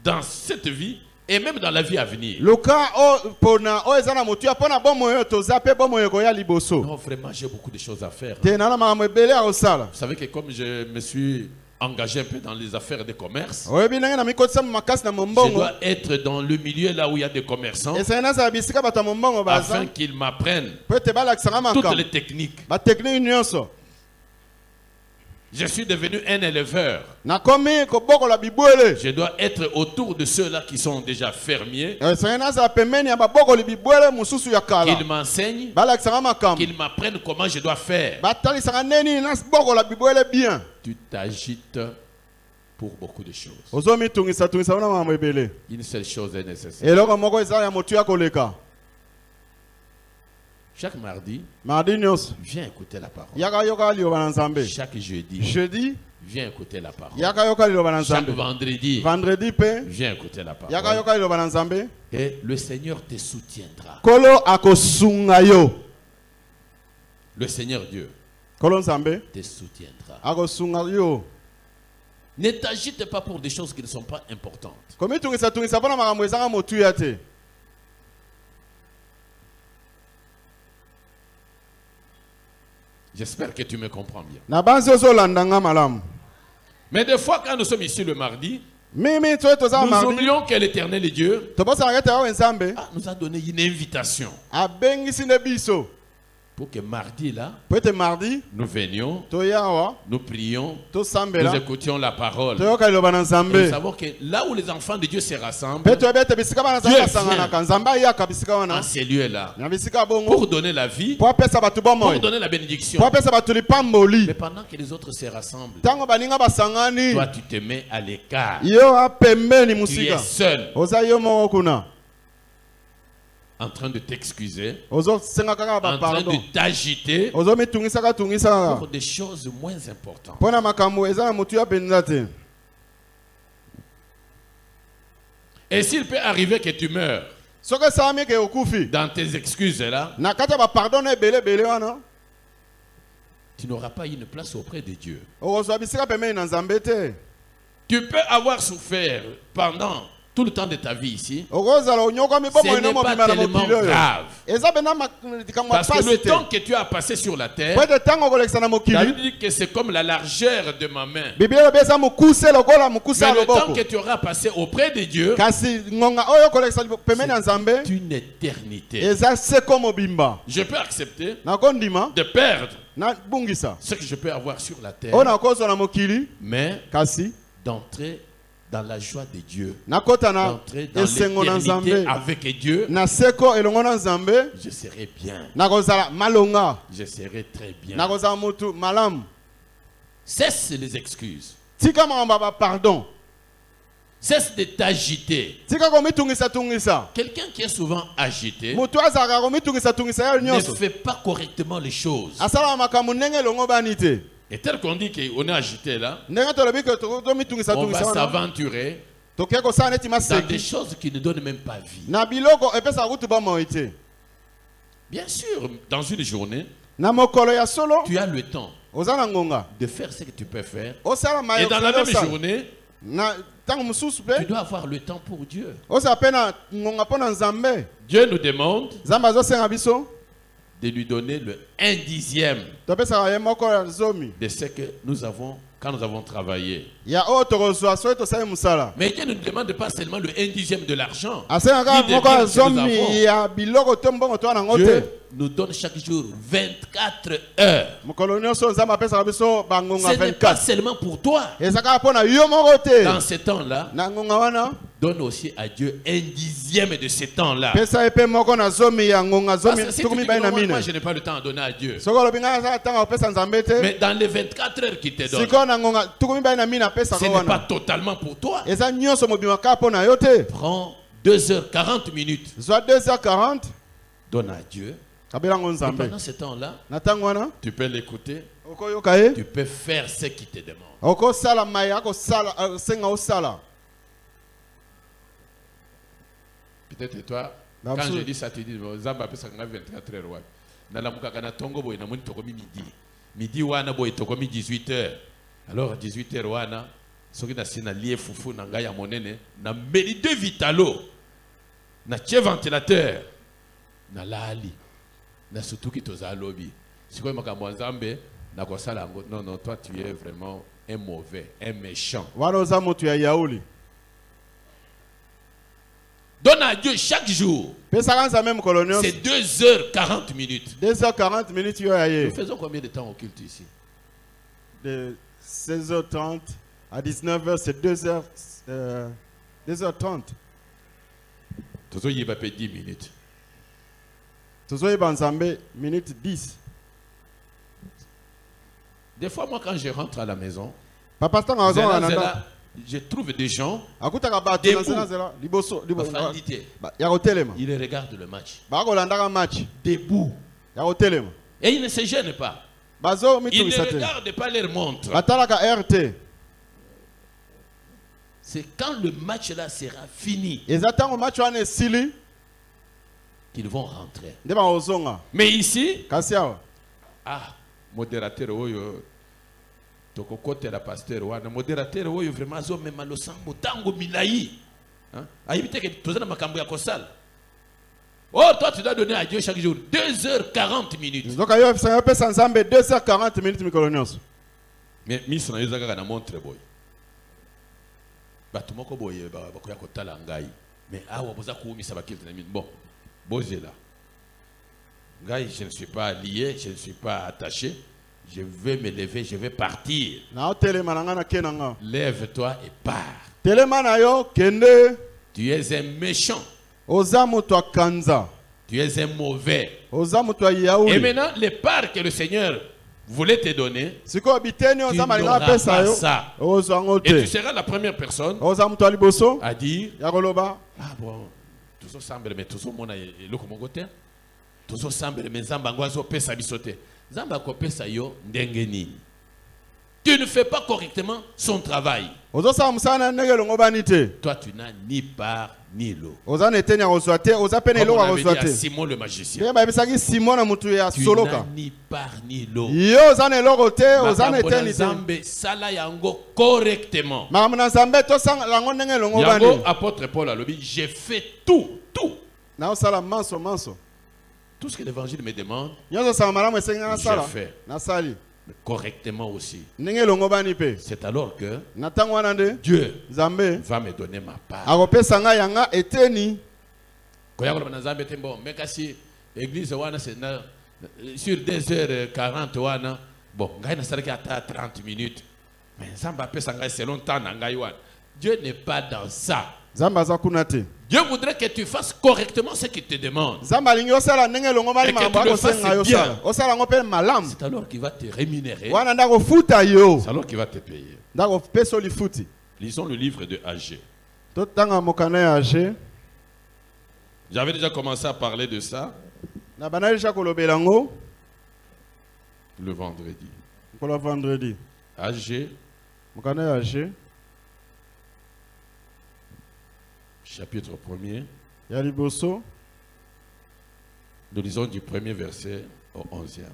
dans cette vie et même dans la vie à venir. luka mpona oyo eza na motuya mpo na bomoi oyo toza mpe bomoi ekoya liboso Non, vraiment, j'ai beaucoup de choses à faire. te na na makambo ebele ya kosala. Vous savez que comme je me suis engagé un peu dans les affaires de commerce, oyebi ndenge na mikotisa makasi na je mombongo dois être dans le milieu là où il y a des commerçants ezali nazala bisika bato ya mombongo baza afin qu'ils m'apprennent mpo ete balakisanga toutes makambo les techniques. bateknike nyonso. Je suis devenu un éleveur. nakomi kobokola bibwele Je dois être autour de ceux-là qui sont déjà fermiers, ezali nazala pembeni ya babokoli bibwele mosusu ya kala qu'ils m'enseignent, balakisanga makambo qu'ils m'apprennent comment je dois faire. batalisaka neni nabokola bibwele bien. Tu t'agites pour beaucoup de choses. ozomitungisa mpona makambo ebele. Une seule chose est nécessaire. eloko moko ezala ya motuya koleka. Chaque mardi, mardi nyonso viens écouter la parole. yaka yoka liloba na nzambe. Chaque jeudi, jeudi viens écouter la parole. yaka yoka liloba na Chaque nzambe. vendredi, vendredi mpe viens écouter la yaka parole. yoka liloba na nzambe. Et le Seigneur te soutiendra. kolo akosunga yo. Le Seigneur Dieu kolo nzambe te soutiendra. akosunga yo. Ne t'agite pas pour des choses qui ne sont pas importantes. komitungisa mpona makambo ezanga motuya te. J'espère que tu me comprends bien. na banzi ozolanda nga malamu. Mais des fois, quand nous sommes ici le mardi, mimi to toza nous mardi oublions que l'Éternel et Dieu tobosanaka ete awo nzambe nous a donné une invitation. abengisi nde biso Pour que mardi là, peut-être mardi, nous venions, toyawa, nous prions, to nous sambela, écoutions la parole. toyoka loba na Et nous Nzambe. savons que là où les enfants de Dieu se rassemblent, Peut-être bete bisika bana Dieu Nzambe sangana kan Nzamba ya kabisika en wana. ces lieux-là, Na bisika bongo. pour donner la vie, Pour apesa batu pour bomoy. donner la bénédiction. Pour apesa batu lipamboli. Mais pendant que les autres se rassemblent, Tango baninga basangani. toi tu te mets à l'écart. Yo apembeni Tu musika. es seul, Oza yo moko kuna. en train de t'excuser, Ozo senga kaka en ba train pardon. de t'agiter Ozo mitungisa tungisa. pour des choses moins importantes. Pona makambo eza na mutu ya penza te. Et s'il peut arriver que tu meurs Soka sami ke okufi. dans tes excuses là, Na kata ba pardon na bele wana. tu n'auras pas une place auprès de Dieu. Ozo bisika pembeni na Nzambe te. Tu peux avoir souffert pendant tout le temps de ta vie ici. Okozala onyoka mi Ce bomo n'est ina mo pas bima na tellement mokili oyo. grave. Eza bena makamwa Parce que le pasi te. temps que tu as passé sur la terre, Pwede tango kolekisa na la mokili. Bible dit que c'est comme la largeur de ma main. Biblia beza mukuse lokola mukuse Mais le temps loboko. que tu auras passé auprès de Dieu, Kasi ngonga oyo kolekisa pembeni na Nzambe. c'est une éternité. Eza seko mobimba. Je peux accepter Na kondima de perdre na bungisa. ce que je peux avoir sur la terre, Ona kozo na mokili mais kasi d'entrer dans la joie de Dieu, nakota na d'entrer dans esengo na l'éternité Nzambe. avec Dieu, Na seko elongo na Nzambe. je serai bien, Nakozala malonga. je serai très bien. Nakozala mutu malamu. Cesse les excuses, Tika mamba ba pardon. cesse de t'agiter. Tika komitungisa tungisa. Quelqu'un qui est souvent agité Mutu azaka komitungisa tungisa ya ne nyonso. fait pas correctement les choses. Asala makambo ndenge elongo bani te. Et tel qu'on dit qu'on est agité là, Ndenge tolobi ke tomitungisa on va tungisa wana. s'aventurer Toke kosala neti dans des maseki. choses qui ne donnent même pas vie. Na biloko epesa kutu ba moi te. Bien sûr, dans une journée, Na mokolo ya solo tu as le temps ozana ngonga. de faire ce que tu peux faire. Osala Et mayo. dans la même journée, na tango mususu tu pe. dois avoir le temps pour Dieu. Osala pe na ngonga pona Nzambe. Dieu nous demande Nzambe azosenga biso. de lui donner le 1/10 Topesa ye moko ya zomi. de ce que nous avons quand nous avons travaillé. Ya o tokozwa so tosala musala. Mais Dieu ne nous demande pas seulement le 1/10 de l'argent. Asenga ka Ni des moko ya biens que nous avons. zomi ya biloko to mbongo to na ngote. Dieu nous donne chaque jour 24 heures. Mokolo nyonso Nzambe apesa biso bangonga Ce n'est pas 24. seulement pour toi. Ezaka pona yo moko te. Dans ce temps-là, Na ngonga wana. donne aussi à Dieu 1/10 de ce temps-là. Pesa epe moko na zomi ya ngonga Parce zomi que si tu tukumi dis bai na que moi, mina. je n'ai pas le temps à donner à Dieu. Soko lobi nga za tanga opesa Nzambe te. Mais dans les 24 heures qu'il te donne, Siko na ngonga tukumi bai na mina pesa ce ko n'est pas wana. totalement pour toi. Eza nyonso mobima ka pona yo te. Prends 2h40 minutes. Zwa 2h40 Donne à Dieu. kabela ngo Et Nzambe. pendant ce temps-là, Na tango wana tu peux l'écouter. oko yoka ye. Tu peux faire ce qu'il te demande. Oko sala maya ko sala senga o sala. Peut-être toi, quand Absolument. je dis ça, tu dis, Zamba peut s'en 24 heures. Ouais. Dans la mouka kana tongo boy na muni tokomi midi. Midi wana boy tokomi 18 heures. Alors à 18 heures wana, soki na sina lié fufu na ngai ya monene, na meli de vitalo. Na tie ventilateur. Na lali. Na surtout ki toza lobby. Sikoy makambo Nzambe na kosala ngo. Non non, toi tu es vraiment un mauvais, un méchant. Wana oza motu ya yauli. Donne à Dieu chaque jour. Pesa kanza même colonial. C'est 2h40 minutes. 2h40 minutes yo ya Nous ye. faisons combien de temps au culte ici? De 16h30 à 19h c'est 2h30. Tozo yeba pe 10 minutes. Tozoyeba Nzambe minute 10. Des fois, moi, quand je rentre à la maison, Papa tanga zela, azonga na nda. zela, je trouve des gens, Akutaka bato Debout. na zela zela liboso bafandité. ya kotelema. Ils regardent le match. Ba kolandaka match Debout. ya kotelema. Et ils ne se gênent pas. Bazo Ils ne mitungisa te. regardent pas leur montre. Batalaka RT. C'est quand le match là sera fini Eza tango match wana esili qu'ils vont rentrer. nde bakozonga. Mais ici, Kasi awa. ah, modérateur oyo, tokokote la pasteur wana, modérateur oyo vraiment zo même lo sambo tango milai. Hein? Ayibite que tozana makambo ya kosala. Oh, toi tu dois donner à Dieu chaque jour 2h40 minutes. Nzoka yo fisa pesa Nzambe 2h40 minutes mikolo nyonso. Mais miso na yoza kaka na montre boy. Bato moko boye bakoya kotala ngai. Mais awa boza kuumisa bakilite na mine. Bon, bozela. Ngai, je ne suis pas lié, je ne suis pas attaché. Je vais me lever, je vais partir. Lève-toi et pars. Tu es un méchant. Tu es un mauvais. Et maintenant, les parts que le Seigneur voulait te donner, tu n'auras pas ça. Et tu seras la première personne à dire, ah bon, tout ça semble, mais tout ça, mon locomoteur, tout ça semble, mais Zambangoazo pesa bisote. Zamba pesa yo ndengeni. Tu ne fais pas correctement son travail. Toi, tu n'as ni part ni lot. On avait dit à Simon le magicien. Tu n'as ni part ni lot. Sala yango correctement. Yango apôtre Paul a dit, j'ai fait tout. Tout ce que l'évangile me demande, j'ai fait. Mais correctement aussi. C'est alors que Dieu va me donner ma part. L'église sur 2h40, bon, 30 minutes. Mais c'est longtemps. Dieu n'est pas dans ça. Dieu voudrait que tu fasses correctement ce qu'il te demande. Et que tu le fasses bien. C'est alors qu'il va te rémunérer. C'est alors qu'il va te payer. Lisons le livre de Agé. J'avais déjà commencé à parler de ça le vendredi. Agé. Chapitre 1er. Nous lisons du premier verset au 11e.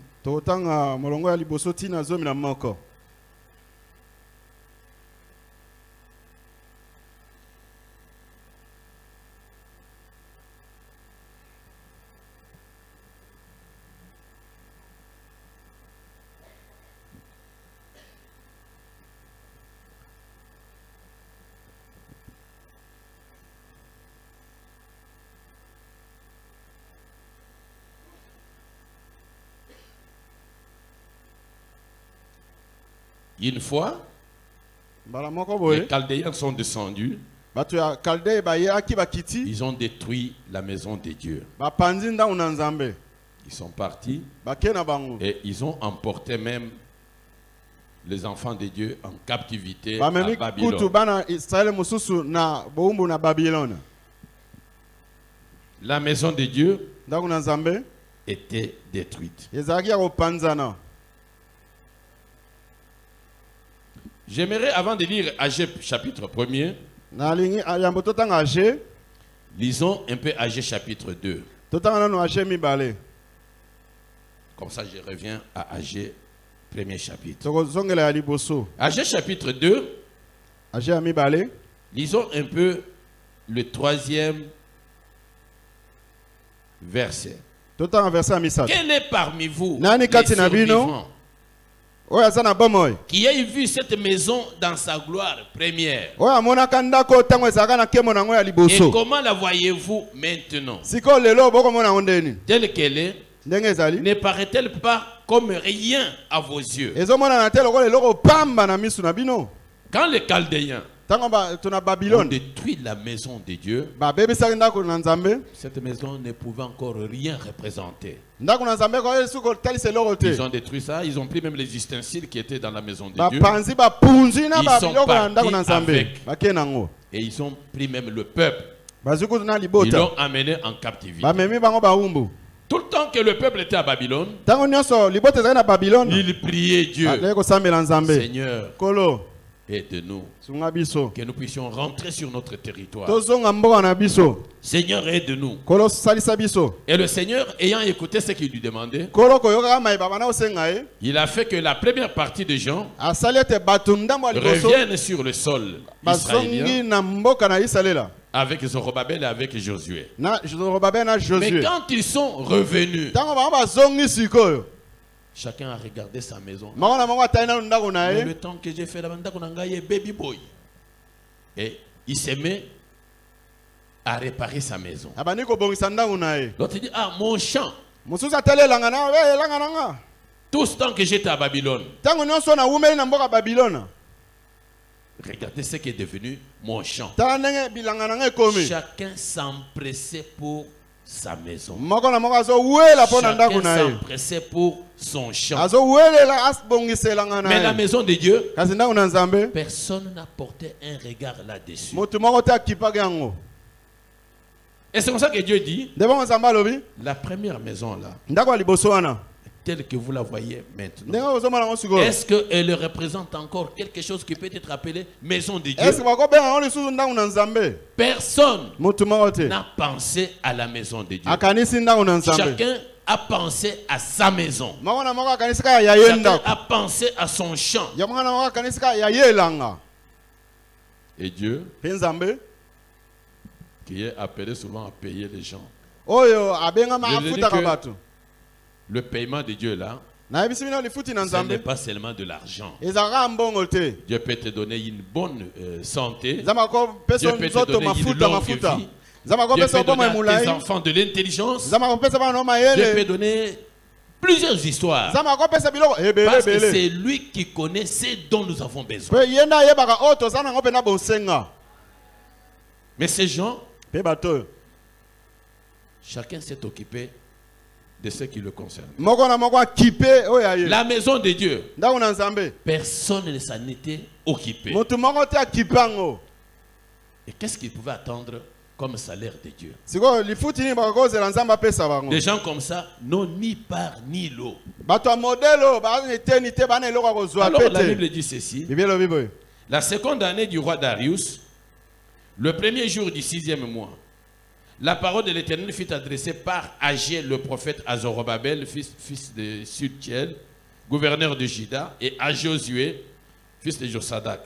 Une fois, les Chaldéens sont descendus. Ils ont détruit la maison de Dieu. Ils sont partis et ils ont emporté même les enfants de Dieu en captivité à Babylone. La maison de Dieu était détruite. J'aimerais, avant de lire Agé chapitre 1er, lisons un peu Agé chapitre 2. Comme ça, je reviens à Agé, premier chapitre. Agé chapitre 2, lisons un peu le 3e verset. Quel est parmi vous les survivants qui a vu cette maison dans sa gloire première? Et comment la voyez-vous maintenant? Telle qu'elle est, ne paraît-elle pas comme rien à vos yeux? Quand les Chaldéens ont détruit la maison de Dieu, cette maison ne pouvait encore rien représenter. Ils ont détruit ça, ils ont pris même les ustensiles qui étaient dans la maison de Dieu. Ils sont partis avec. Et ils ont pris même le peuple. Ils l'ont amené en captivité. Tout le temps que le peuple était à Babylone, il priait Dieu. Seigneur, aide-nous, que nous puissions rentrer sur notre territoire. Seigneur, aide-nous. Et le Seigneur, ayant écouté ce qu'il lui demandait, il a fait que la première partie des gens reviennent sur le sol israélien avec Zorobabel et avec Josué. Mais quand ils sont revenus, chacun a regardé sa maison. Mais le temps que j'ai fait là-bas, baby boy. Et il s'est mis à réparer sa maison. L'autre dit, ah, mon champ Mosusu atele langana, we langana. Tout ce temps que j'étais à Babylone, Tango nyonso na umeli na mboka Babylone. regardez ce qui est devenu mon champ. Tala ndenge bilangana nga ekomi. Chacun s'empressait pour sa maison. Moko na moko azo wela pona ndako Chacun na ye. s'empressait pour son champ. Azo welela asbongisela nga na Mais la ye. maison de Dieu, Kasi ndako na Nzambe, personne n'a porté un regard là-dessus. motu moko te akipaka yango. Et c'est comme ça que Dieu dit, Ndeko Nzambe alobi, la première maison là, ndako ya liboso wana. telle que vous la voyez maintenant, Ndenge ozomona ngo sikoyo. est-ce qu'elle représente encore quelque chose qui peut être appelé maison de Dieu? Est-ce bakobenga ngo lisusu ndako na Nzambe? Personne Motu moko te n'a pensé à la maison de Dieu. akanisi ndako na Nzambe. Chacun a pensé à sa maison. Moko na moko akanisi kaka ya ye Chacun ndako. a pensé à son champ. Ya moko na moko akanisi kaka ya ye elanga. Et Dieu, Pe Nzambe qui est appelé souvent à payer les gens. oyo abengama Je veux dire afutaka que- bato. Le paiement de Dieu là, Nayebisi bino lifuti na ce n'est Nzambe pas seulement de l'argent. ezalaka mbongo te. Dieu peut te donner une bonne santé. Nzambe akopesa Dieu peut te nzoto donner une mafuta longue mafuta. vie. Nzambe Dieu akopesa peut okoma donner à emulai. tes enfants de l'intelligence. Nzambe akopesa bana no Dieu peut mayele. donner plusieurs histoires. Nzambe akopesa biloko ebele Parce que ebele. c'est lui qui connaît ce dont nous avons besoin. Pe ye nde ayebaka oyo toza nango mpena bonsenga. Mais ces gens, Pe bato oyo chacun s'est occupé de ce qui le concerne. moko na moko akipe oyo aye. La maison de Dieu, Ndako na Nzambe personne ne s'en était occupé. motu moko te akipe yango. Et qu'est-ce qu'il pouvait attendre comme salaire de Dieu? Sikoyo lifuti nini bakozela Nzambe apesa bango. Des gens comme ça n'ont ni part ni lot. Bato ya modele oyo bana eteni te bana eloko ya kozwa Alors pe la te. Bible dit ceci. Bible elobi boye. La seconde année du roi Darius, le premier jour du 6e mois, la parole de l'Éternel fut adressée par Agé le prophète à Zorobabel, fils de Suthiel, gouverneur de Juda, et à Josué, fils de Josadak,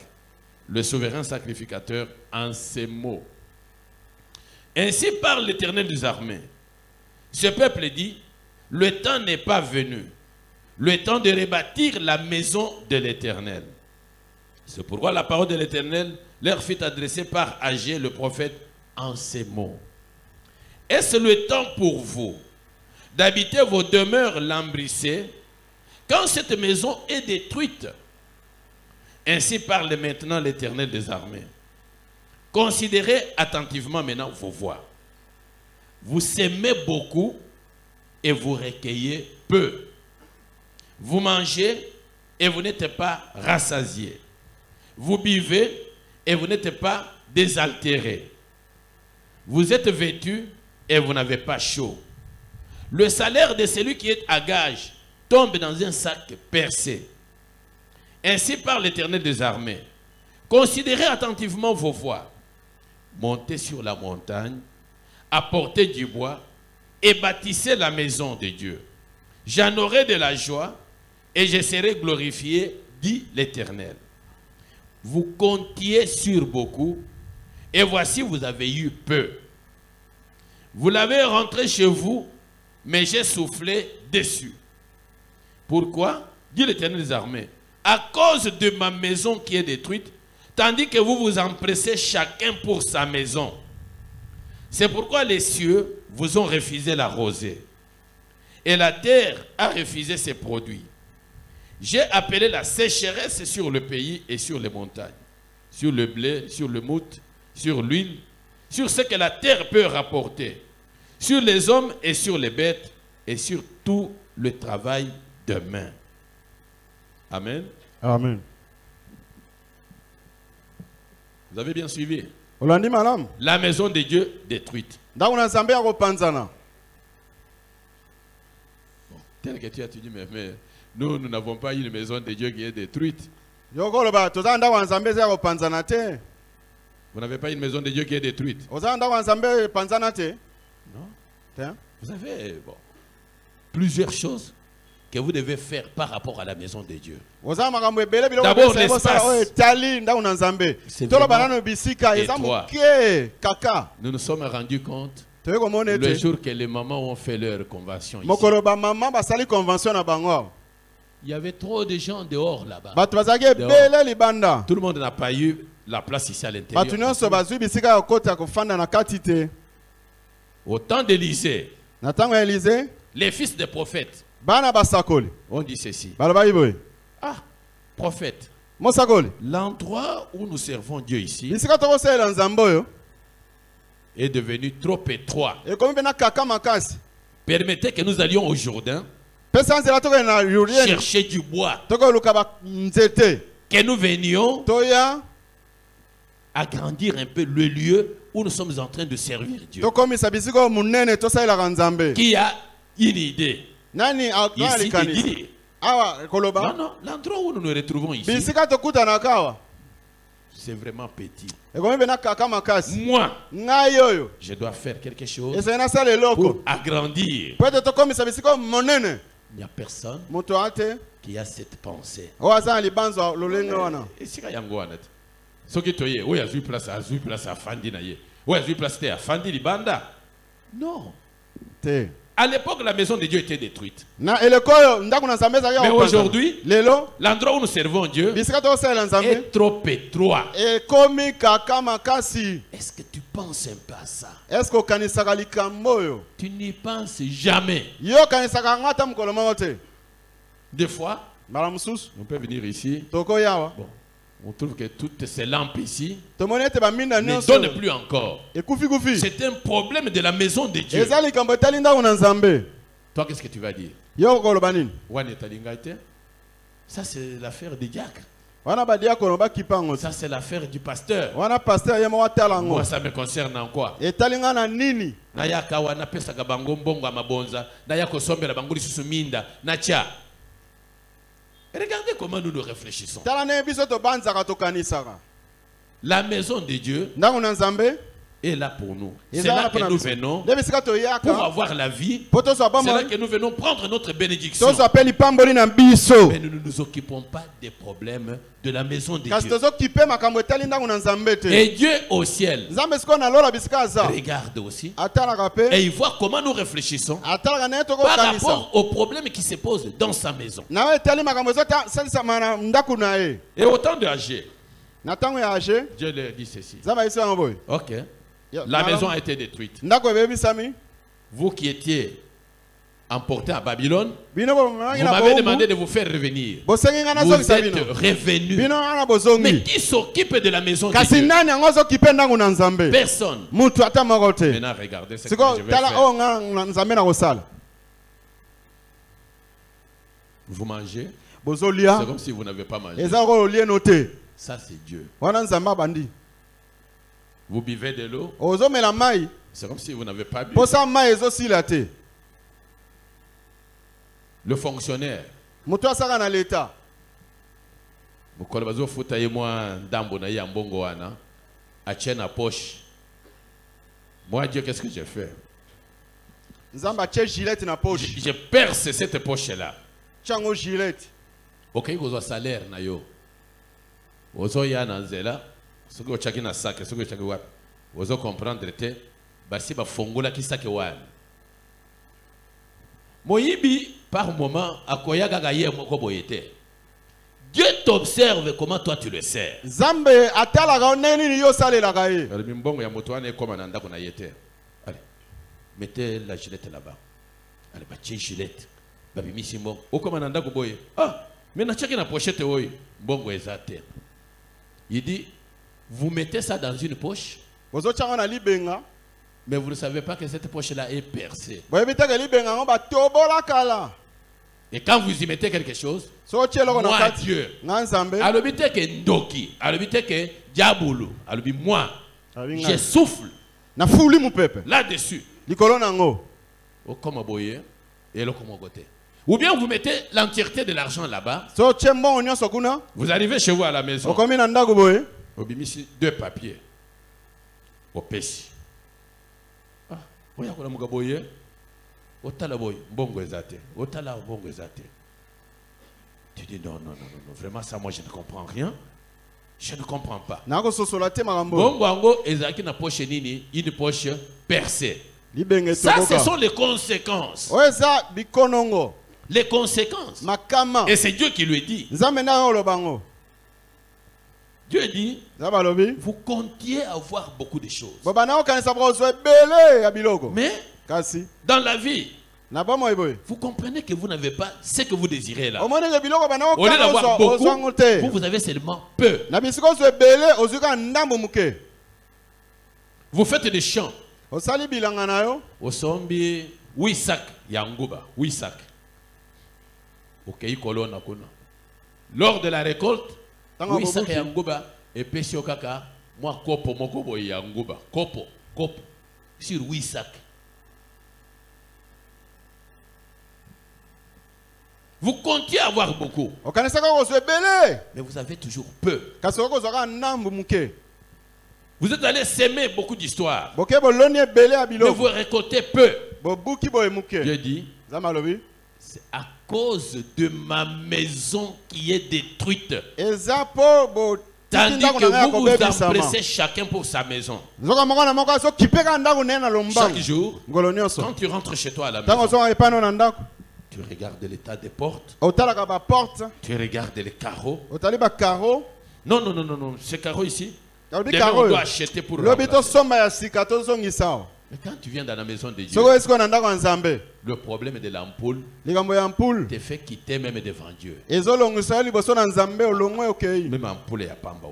le souverain sacrificateur, en ces mots. Ainsi parle l'Éternel des armées. Ce peuple dit, le temps n'est pas venu, le temps de rebâtir la maison de l'Éternel. C'est pourquoi la parole de l'Éternel leur fut adressée par Agé le prophète en ces mots. Est-ce le temps pour vous d'habiter vos demeures lambrissées quand cette maison est détruite? Ainsi parle maintenant l'Éternel des armées. Considérez attentivement maintenant vos voies. Vous sémez beaucoup et vous recueillez peu. Vous mangez et vous n'êtes pas rassasiés. Vous buvez et vous n'êtes pas désaltérés. Vous êtes vêtus et vous n'avez pas chaud. Le salaire de celui qui est à gage tombe dans un sac percé. Ainsi parle l'Éternel des armées. Considérez attentivement vos voies. Montez sur la montagne, apportez du bois et bâtissez la maison de Dieu. J'en aurai de la joie et je serai glorifié, dit l'Éternel. Vous comptiez sur beaucoup et voici vous avez eu peu. Vous l'avez rentré chez vous, mais j'ai soufflé dessus. Pourquoi? Dit l'Éternel des armées. À cause de ma maison qui est détruite, tandis que vous vous empressez chacun pour sa maison. C'est pourquoi les cieux vous ont refusé la rosée, et la terre a refusé ses produits. J'ai appelé la sécheresse sur le pays et sur les montagnes, sur le blé, sur le mout, sur l'huile, sur ce que la terre peut rapporter, sur les hommes et sur les bêtes, et sur tout le travail de main. Amen. Amen. Vous avez bien suivi? Olandi malam. La maison de Dieu détruite. Ndako na Nzambe ya kopanzana. Bon, tel que tu as dit, mais nous n'avons pas une maison de Dieu qui est détruite. Yoko loba toza ndako na Nzambe ya kopanzana te. Vous n'avez pas une maison de Dieu qui est détruite. Oza ndako na Nzambe panzana te. Non. Te. Vous avez plusieurs choses que vous devez faire par rapport à la maison de Dieu. D'abord l'espace. C'est Nous nous sommes rendus compte le jour que les mamans ont fait leur convention ici. Il y avait trop de gens dehors là-bas. Tout le monde n'a pas eu la place ici à l'intérieur. Au temps d'Élysée, les fils des prophètes, bana basakoli on dit ceci. balobai boye Ah, prophète, mosakoli l'endroit où nous servons Dieu ici bisika tokosalela nzambe oyo est devenu trop étroit. ekomi mpe na kaka makasi Permettez que nous allions au Jourdain pesa nzela tokende na yurieni chercher du bois, tokoluka banzete que nous venions toya agrandir un peu le lieu où nous sommes en train de servir Dieu. tokomisa bisika oyo munene tosalelaka nzambe Qui a une idée nani ici de alikanisa dire? awa Non, koloba non, l'endroit où nous nous retrouvons ici, bisika tokutanaka awa c'est vraiment petit. ekomi mpe na kaka makasi Moi, ngai oyo je dois faire quelque chose ezali nasala eloko pour agrandir. po ete tokomisa bisika oyo monene Il n'y a personne moto ate qui a cette pensée. oyo aza na libanzo ya lolenge wana esika yango wana te soki toye oyo azwi place afandi na ye oyo azwi place te afandi libanda. Non, te à l'époque la maison de Dieu était détruite, na eleko oyo ndako na nzambe ezalaki mais ya kopanza. aujourd'hui lelo l'endroit où nous servons Dieu bisika tokosalela nzambe est trop étroit. ekomi kaka makasi. Est-ce que tu penses un peu à ça? Est-ce que okanisaka likambo oyo Tu n'y penses jamais. yo okanisaka yango ata mokolo moko te Des fois mbala mosusu on peut venir ici, tokoyawa bon, on trouve que toutes ces lampes ici tomoni ete baminda ne nyonso donnent plus encore. ekufi-kufi C'est un problème de la maison de Dieu. eza likambo etali ndako na nzambe. Toi, qu'est-ce que tu vas dire? Yo okoloba nini Wana etalinga te? Ça c'est l'affaire du diacre. wana badiakono bakipa yango te Ça c'est l'affaire du pasteur. wana paster ye moko atala yango Moi ça me concerne en quoi? etali nga na nini Nayaka wana pesaka bango mbongo ya mabonza, naya kosombela bango lisusu minda, natia. Regardez comment nous nous réfléchissons. tala ndenge biso tobanzaka tokanisaka La maison de Dieu ndako na nzambe est là pour nous. C'est eza là wana que mpona nous biso venons nde bisika pour toyaka avoir la vie. po tozwa C'est là bomoi que nous venons prendre notre bénédiction. tozwa mpe lipamboli na biso Mais nous ne nous occupons pas des problèmes de la maison de kasi Dieu. tozokipe makambo etali ndako na nzambe te Et Dieu au ciel nzambe sikoyo nalola bisika aza regarde aussi atalaka et mpe il voit comment nous réfléchissons atalaka naye par tokokanisa rapport aux problèmes qui se posent dans sa maison. nawe etali makambo ezosalisama na ndako na ye Et au temps de Agé, na ntango ya age Dieu leur dit ceci. nzambe ayisi yango boye Ok, Ya, la malamu. maison a été détruite. ndako ebebisami Vous qui étiez emportés à Babylone, bino vous bomangi na m'avez demandé bombu de vous faire revenir. bosengi nga Vous nazongisa êtes bino revenus. bino wana Mais bozongi qui s'occupe de la maison de kasi Dieu? nani yango ozokipe ndako na nzambe Personne. mutu ata moko te Maintenant, regardez ce que sikoyo je vais tala faire. oyo nga na nzambe na kosala Vous mangez, bozolia c'est comme si vous n'avez pas mangé. eza lokola olieno te Ça, c'est Dieu. wana nzambe abandi Vous buvez de l'eau, ozomela mai c'est comme si vous n'avez pas bu. mposa mai ezosila te Le fonctionnaire, moto asaka na leta mokolo bazofuta ye mwa ndambo na ye ya mbongo wana atie na poche. Moi Dieu, qu'est-ce que j'ai fait? nzambe atie gilete na poche Je perce cette poche là. tiango gilete Okeyi kozwa salaire na yo, ozoya na nzela soki otyaki na sake soki otyaki wapi ozo comprendre te basi bafongolaki sake wana. Moyibi par moment akoya kaka ye moko boye te. Dieu t'observe comment toi tu le sers. nzambe atalaka ndenge nini yo osalelaka ye Alors mbongo ya moto wana ekoma na ndako na ye te. Allez, mettez la gilette là-bas. Allez, batie gilette. Babimisi mbongo. Okoma na ndako boye. Ah, mais na tchaki na pochette oyo. Mbongo eza te. Il dit, vous mettez ça dans une poche, bozotiango na libenga mais vous ne savez pas que cette poche-là est percée. boyebi teke libenga yango batobolaka la Et quand vous y mettez quelque chose, so otie eloko na moi kati Dieu, nga nzambe alobi te ke ndoki, alobi te ke diabolo, alobi moi, alobi je nga souffle nafuli mopepe là-dessus. likolo nango Comme boye, et le comme côté. Ou bien vous mettez l'entièreté de l'argent là-bas, so otie mbongo nyonso kuna vous arrivez chez vous à la maison, okomi na ndako boye obimisi 2 papiers, opesi. Ah, oya kona muka boye, otala boye, mbongo ezate, otala mbongo ezate. Tu dis non, non, non, non, non, vraiment ça moi je ne comprends rien. Je ne comprends pas. nakososola te makambo Bongo ango ezaki na poche nini, une poche percée. libenge Ça ce etoboka sont les conséquences. oyo eza bikonongo Les conséquences. makama Et c'est Dieu qui lui dit. nzambe nde oyo oloba ngo Dieu dit, nzambe alobi vous comptiez avoir beaucoup de choses. bobanda kokanisa bokozwa ebele ya biloko Mais kasi dans la vie, Vous comprenez que vous n'avez pas ce que vous désirez là. Au Au lieu d'avoir beaucoup, vous avez seulement peu. Vous faites des chants. Au sombi, Wisak Yanguba, Wisak. Ok, colonne kuna. Lors de la récolte, Wisak Yanguba et Pesio Kaka, moi kopo mokobo Yanguba, kopo, sur Wisak. Vous comptiez avoir beaucoup, mais vous avez toujours peu. Vous êtes allé s'aimer beaucoup d'histoires, mais vous récoltez peu. Dieu dit, c'est à cause de ma maison qui est détruite. Tandis que vous vous empressez chacun pour sa maison. Chaque jour, quand tu rentres chez toi à la maison, tu regardes l'état des portes. Tu regardes les carreaux. Non, ces carreaux ici, demain on doit acheter pour remplacer. Mais quand tu viens dans la maison de Dieu, le problème de l'ampoule te fait quitter même devant Dieu. Même ampoule et pamba.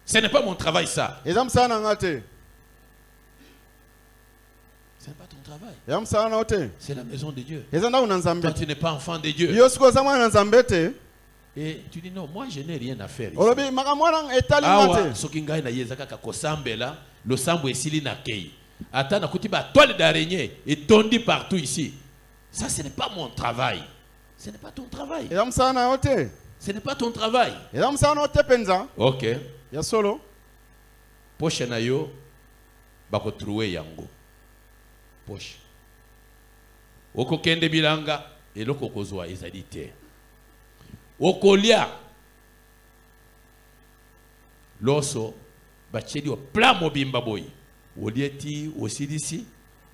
Ce n'est pas mon travail ça. Ce n'est pas ton travail. C'est la maison de Dieu. Toi tu n'es pas enfant de Dieu. Et tu dis non, moi je n'ai rien à faire ici. Awa, sokingai na yezaka kakosambela, le sambo esili na kei. Attends, nakutiba toile d'araignée et tondi partout ici. Ça, ce n'est pas mon travail. Ce n'est pas ton travail. Ce n'est pas ton travail. Ok. Poche na yo, bako troué yango. Poche. Oko kende bilanga, eloko kozwa ezali te. Okolia loso bacheli o pla mobimba boy olieti osidisi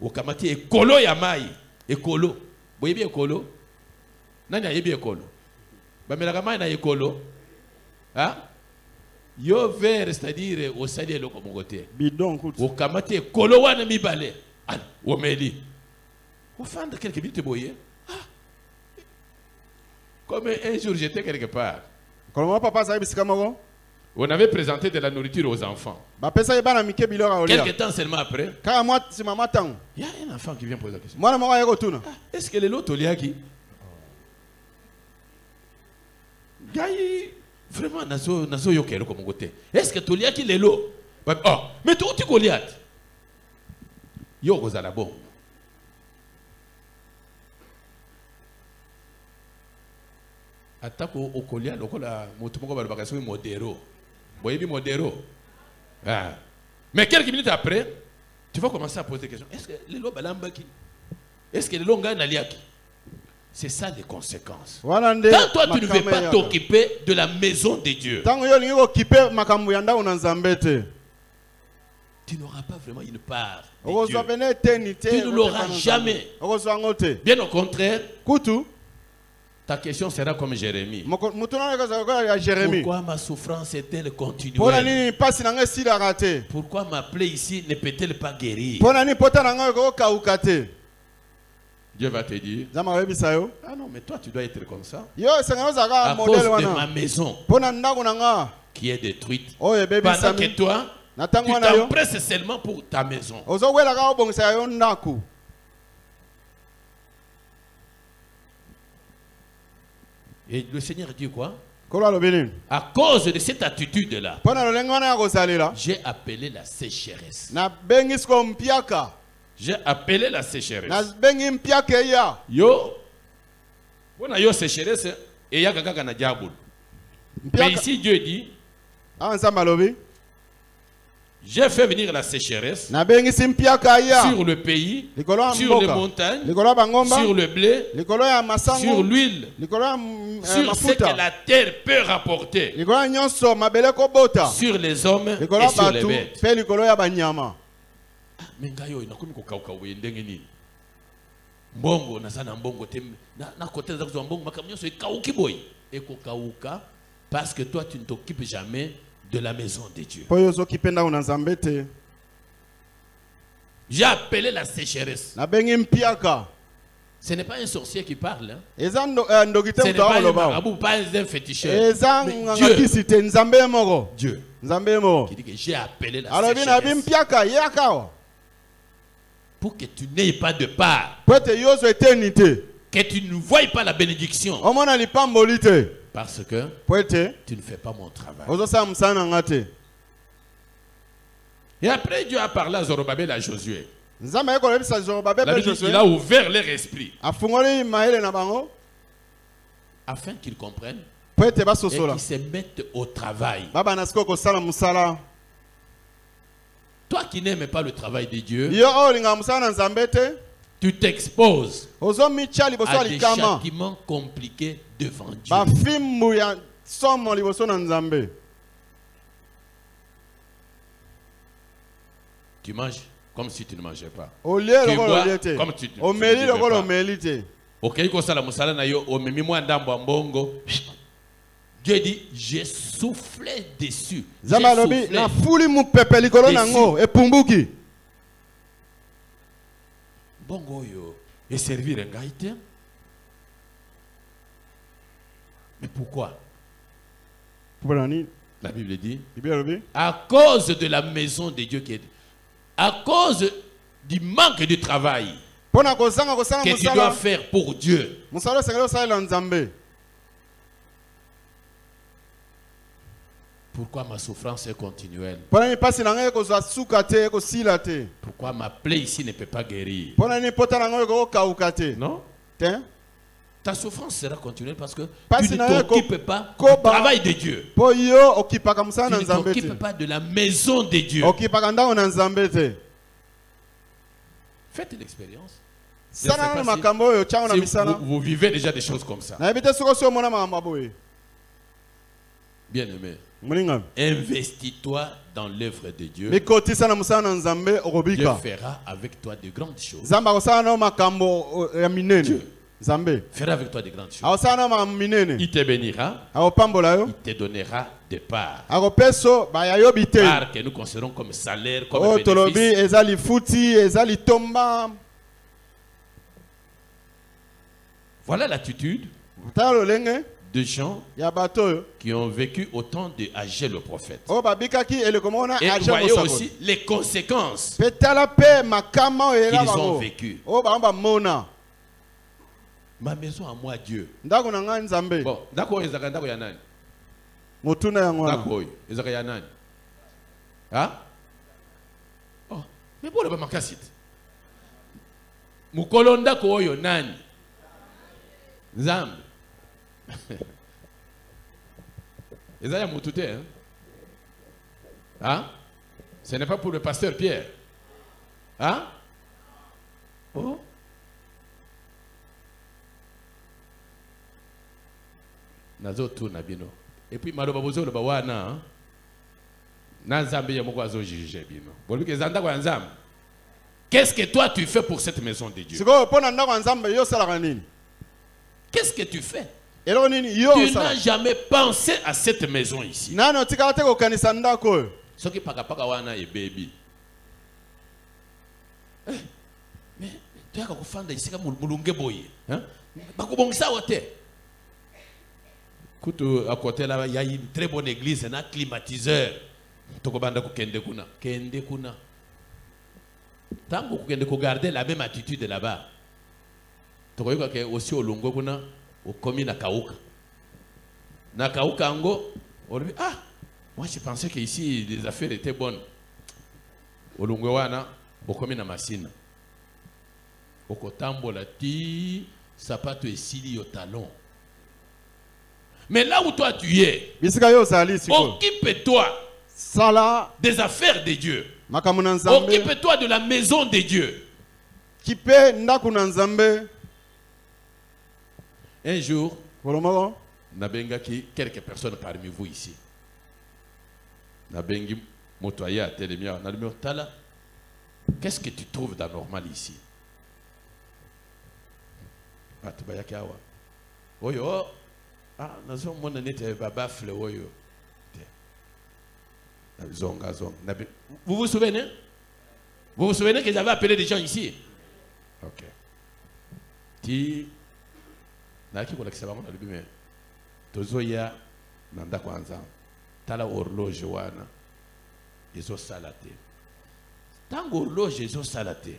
okamati ekolo ya mai ekolo boyebi ekolo nani ayebi ekolo bamelaka mai na ekolo hein yo ver c'est-à-dire osali eloko mokote bidon okamati ekolo wana mibale al omeli ofanda quelques minutes boye. Comme un jour j'étais quelque part. On avait présenté de la nourriture aux enfants. Quelques temps seulement après, il y a un enfant qui vient poser la question. Est-ce que les lots toliaki? Vraiment, nazo yokelo comme côté. Est-ce que toliaki les lots? Oh, mais tout tu goliat. Yo gozala bon. Attaque au collier, lokola motumoko balbakaso modéro. Boyebi modéro. Ah. Mais quelques minutes après, tu vas commencer à poser des questions. Est-ce que les lots balambaki? Est-ce que les lots gagnent l'aliaki? C'est ça les conséquences. Quand toi tu ne veux pas t'occuper de la maison de Dieu, tu n'auras pas vraiment une part de Dieu. Tu ne l'auras jamais. Bien au contraire, ta question sera comme Jérémie. Pourquoi ma souffrance est-elle continuelle? Pourquoi ma plaie ici ne peut-elle pas guérir? Dieu va te dire, ah non, mais toi tu dois être comme ça. À cause de ma maison qui est détruite. Pendant que toi, tu t'empresses seulement pour ta maison. Et le Seigneur dit quoi? À cause de cette attitude-là, j'ai appelé la sécheresse. J'ai appelé la sécheresse. Yo, on a yo sécheresse et ya kaka na diable. Mais ici Dieu dit, j'ai fait venir la sécheresse sur le pays, sur les montagnes, sur le blé, sur l'huile, sur ce que la terre peut rapporter, sur les hommes et sur les bêtes. Mais ngayo inakomi kokauka wendenge nini? Mbongo na sana mbongo te na côté za kuzwa mbongo makamnyo so ikauki boy ekokauka parce que toi tu ne t'occupes jamais de la maison de Dieu. J'ai appelé la sécheresse. nabengi mpiaka. Ce n'est pas un sorcier qui parle. Hein. Eza Ce ndokite n'est pas un mutaoloba. marabout, pas un féticheur. Eza Mais ngakisite nzambe moko. Dieu Nzambe moko. qui dit que j'ai appelé la Alors bina sécheresse bimpiaka yakawa. pour que tu n'aies pas de part, Pwete yozo eternité. que tu ne voies pas la bénédiction. Omona lipambolite. Parce que Pwete tu ne fais pas mon travail. ozo sa msana ngate. Et après Dieu a parlé à Zorobabel et à Josué. Nzambe yeko lebisa Zorobabel La pe Bible dit Josué. qu'il a ouvert leur esprit Afungoli maele na bango. afin qu'ils comprennent Pwete et basosola. qu'ils se mettent au travail. Baba nasiko kosala musala. Toi qui n'aimes pas le travail de Dieu, Yo olinga musala nzambe te. tu t'exposes Ozo micha liboso à des alikama. châtiments compliqués devant Dieu. Bafimbu ya somo liboso na nzambe. Tu manges comme si tu ne mangeais pas. Olie Tu lokolo vois olie te. comme tu ne Omeli devais lokolo pas. omeli te. Ok, kosala musala na yo omemi mwa ndambo ya mbongo. Dieu dit, j'ai soufflé dessus. J'ai Nzambe alobi soufflé. na fuli mupepe likolo nango epumbuki. Bongo yo et servir un gaïté. Mais pourquoi? Pourani La Bible dit, Bibi alobi à cause de la maison de Dieu qui est, à cause du manque de travail pona kozanga kosala que tu dois musala. faire pour Dieu. Musala sengelo osala nzambe. Pourquoi ma souffrance est continuelle? Pona ni pasi nango kozwa suka te kosila te. Pourquoi ma plaie ici ne peut pas guérir? Pona ni pota nango ko kauka te. Non? Te? Ta souffrance sera continuelle parce que Parce tu que ne t'occupes pas du Koba- travail de Dieu. Po yo okipaka Tu musala na ne nzambe te. t'occupes pas de la maison de Dieu. Okipaka ndako na nzambe te. Faites l'expérience. Je ne sais Sana na pas makambo oyo chango na si misala. vous vivez déjà des choses comme ça. Na ebite soko so mona makambo boye. Bien aimé, Mulinga. investis-toi dans l'œuvre de Dieu. Mikotisa na musala na nzambe Dieu okobika. fera avec toi de grandes choses. Nzambe akosala na makambo ya minene. Dieu. Nzambe. Fera avec toi de grandes choses. Akosala na makambo minene. Il te bénira, Akopambola yo. il te donnera des parts. Akopeso bayayobi te. Parts que nous considérons comme salaire, comme Oh tolobi bénéfice. eza lifuti, eza litomba. Voilà l'attitude Tala lolenge de gens ya bato oyo. qui ont vécu au temps de Agé le prophète. Oh babikaki eleko mona Et aja voyez mosako. aussi les conséquences Pe tala pe makama oyo ela qu'ils ont bango. vécu. Oh ba mona. Ma maison à moi, Dieu. Ndako na ngai nzambe. Bon, d'accord, ezaka ndako ya nani? Motuna yango wana. Ndako oyo, ezaka ya nani? Hein? Oh, mais bon, ba makasite. Mukolo ndako oyo nani? Nzambe. Ezaka ya mutu te, hein? Hein? Ce n'est pas pour le pasteur Pierre. Hein? Oh? Nazo tourna bino. Et puis maloba bozo loba wana na nzambe ya moko azo juger bino. Bolobi ke zanda kwa nzambe. Qu'est-ce que toi tu fais pour cette maison de Dieu? Siko pona ndako ya nzambe yo salaka nini? Qu'est-ce que tu fais? Eloko nini yo Tu sala? n'as jamais pensé à cette maison ici. Nani otikala te kokanisa ndako oyo? Soki paka paka wana e baby. Mais tu as kufanda ici kama mulunge boye, hein? Bakubongisa wote. Kutu à côté là, il y a une très bonne église, un climatiseur. Tokobanda ko kende kuna. Kende kuna. Tango kende ko garder la même attitude là-bas. Tokoyoka ke aussi olongo kuna okomi na kauka. Na kauka ngo, ah, moi je pensais que ici les affaires étaient bonnes. Olongo wana okomi na masina. Okotambola ti sapato esili yo talon. Mais là où toi tu es, Bisika yo sali siko. occupe-toi Sala des affaires de Dieu. makambo na nzambe. Occupe-toi de la maison de Dieu. Kipe ndako na nzambe. Un jour, Kolomoko. nabengaki quelques personnes parmi vous ici. Nabengi motoya à Télémia. Naluméo Tala. Qu'est-ce que tu trouves d'anormal ici? Ah, tu vas y aller. Oyo. Ah, nazo mona nete baba fle oyo. Zonga zonga. Vous vous souvenez? Vous vous souvenez que j'avais appelé des gens ici? Ok. Ti naki kola kisaba mona libime. Tozoya nanda kwanza. Tala horloge wana. Ezo salate. Tango horloge ezo salate.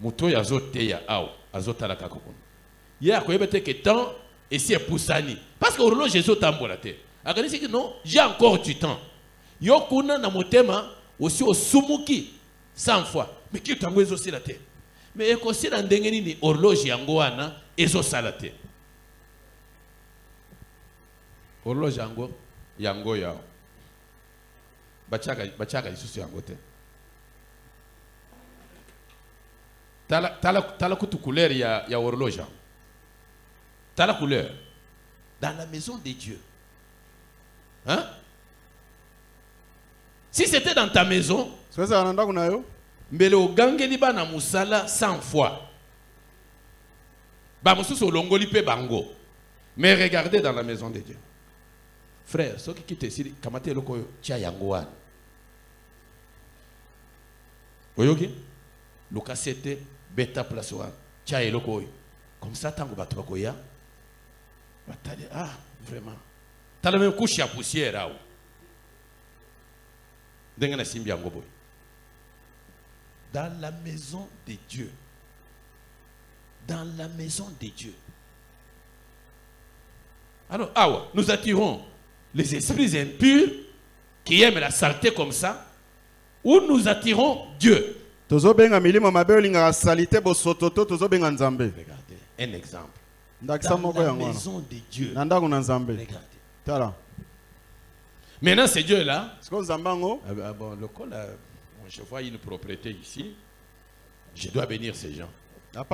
Muto yazo teya aw, azo tala kakokon. Ya koyebete que temps et si poussani. Parce que horloge ezo tambola te. Akanisi que non, j'ai encore du temps. Yo kuna na motema aussi au sumuki 100 fois. Mais qui tango ezo salate. Mais ekosi na ndengeni ni horloge yango wana ezo salate. Horloge yango yao. Bachaka isusu yango te. Tala kutu couleur ya horloge. Tala couleur. Dans la maison de Dieu. Hein? Si c'était dans ta maison, mbele ogangeli ba na musala 100 fois. Ba mususu longoli pe bango. Mais regardez dans la maison de Dieu. Frère, ce qui quitte ici, kamate loko tia yangoan. Oyoki? Lukasete beta place one. Tia eloko. Comme ça tango batu bakoya. Batale ah, vraiment. Tala même couche ya poussière là. Dengana simbi yango boy. Dans la maison de Dieu. Dans la maison de Dieu. Alors, awa, nous attirons les esprits impurs qui aiment la saleté comme ça, ou nous attirons Dieu. Regardez, un exemple. Dans la maison de Dieu. Regardez. Maintenant, ce Dieu-là, bon, le col, je vois une propriété ici, je dois bénir ces gens. Ça,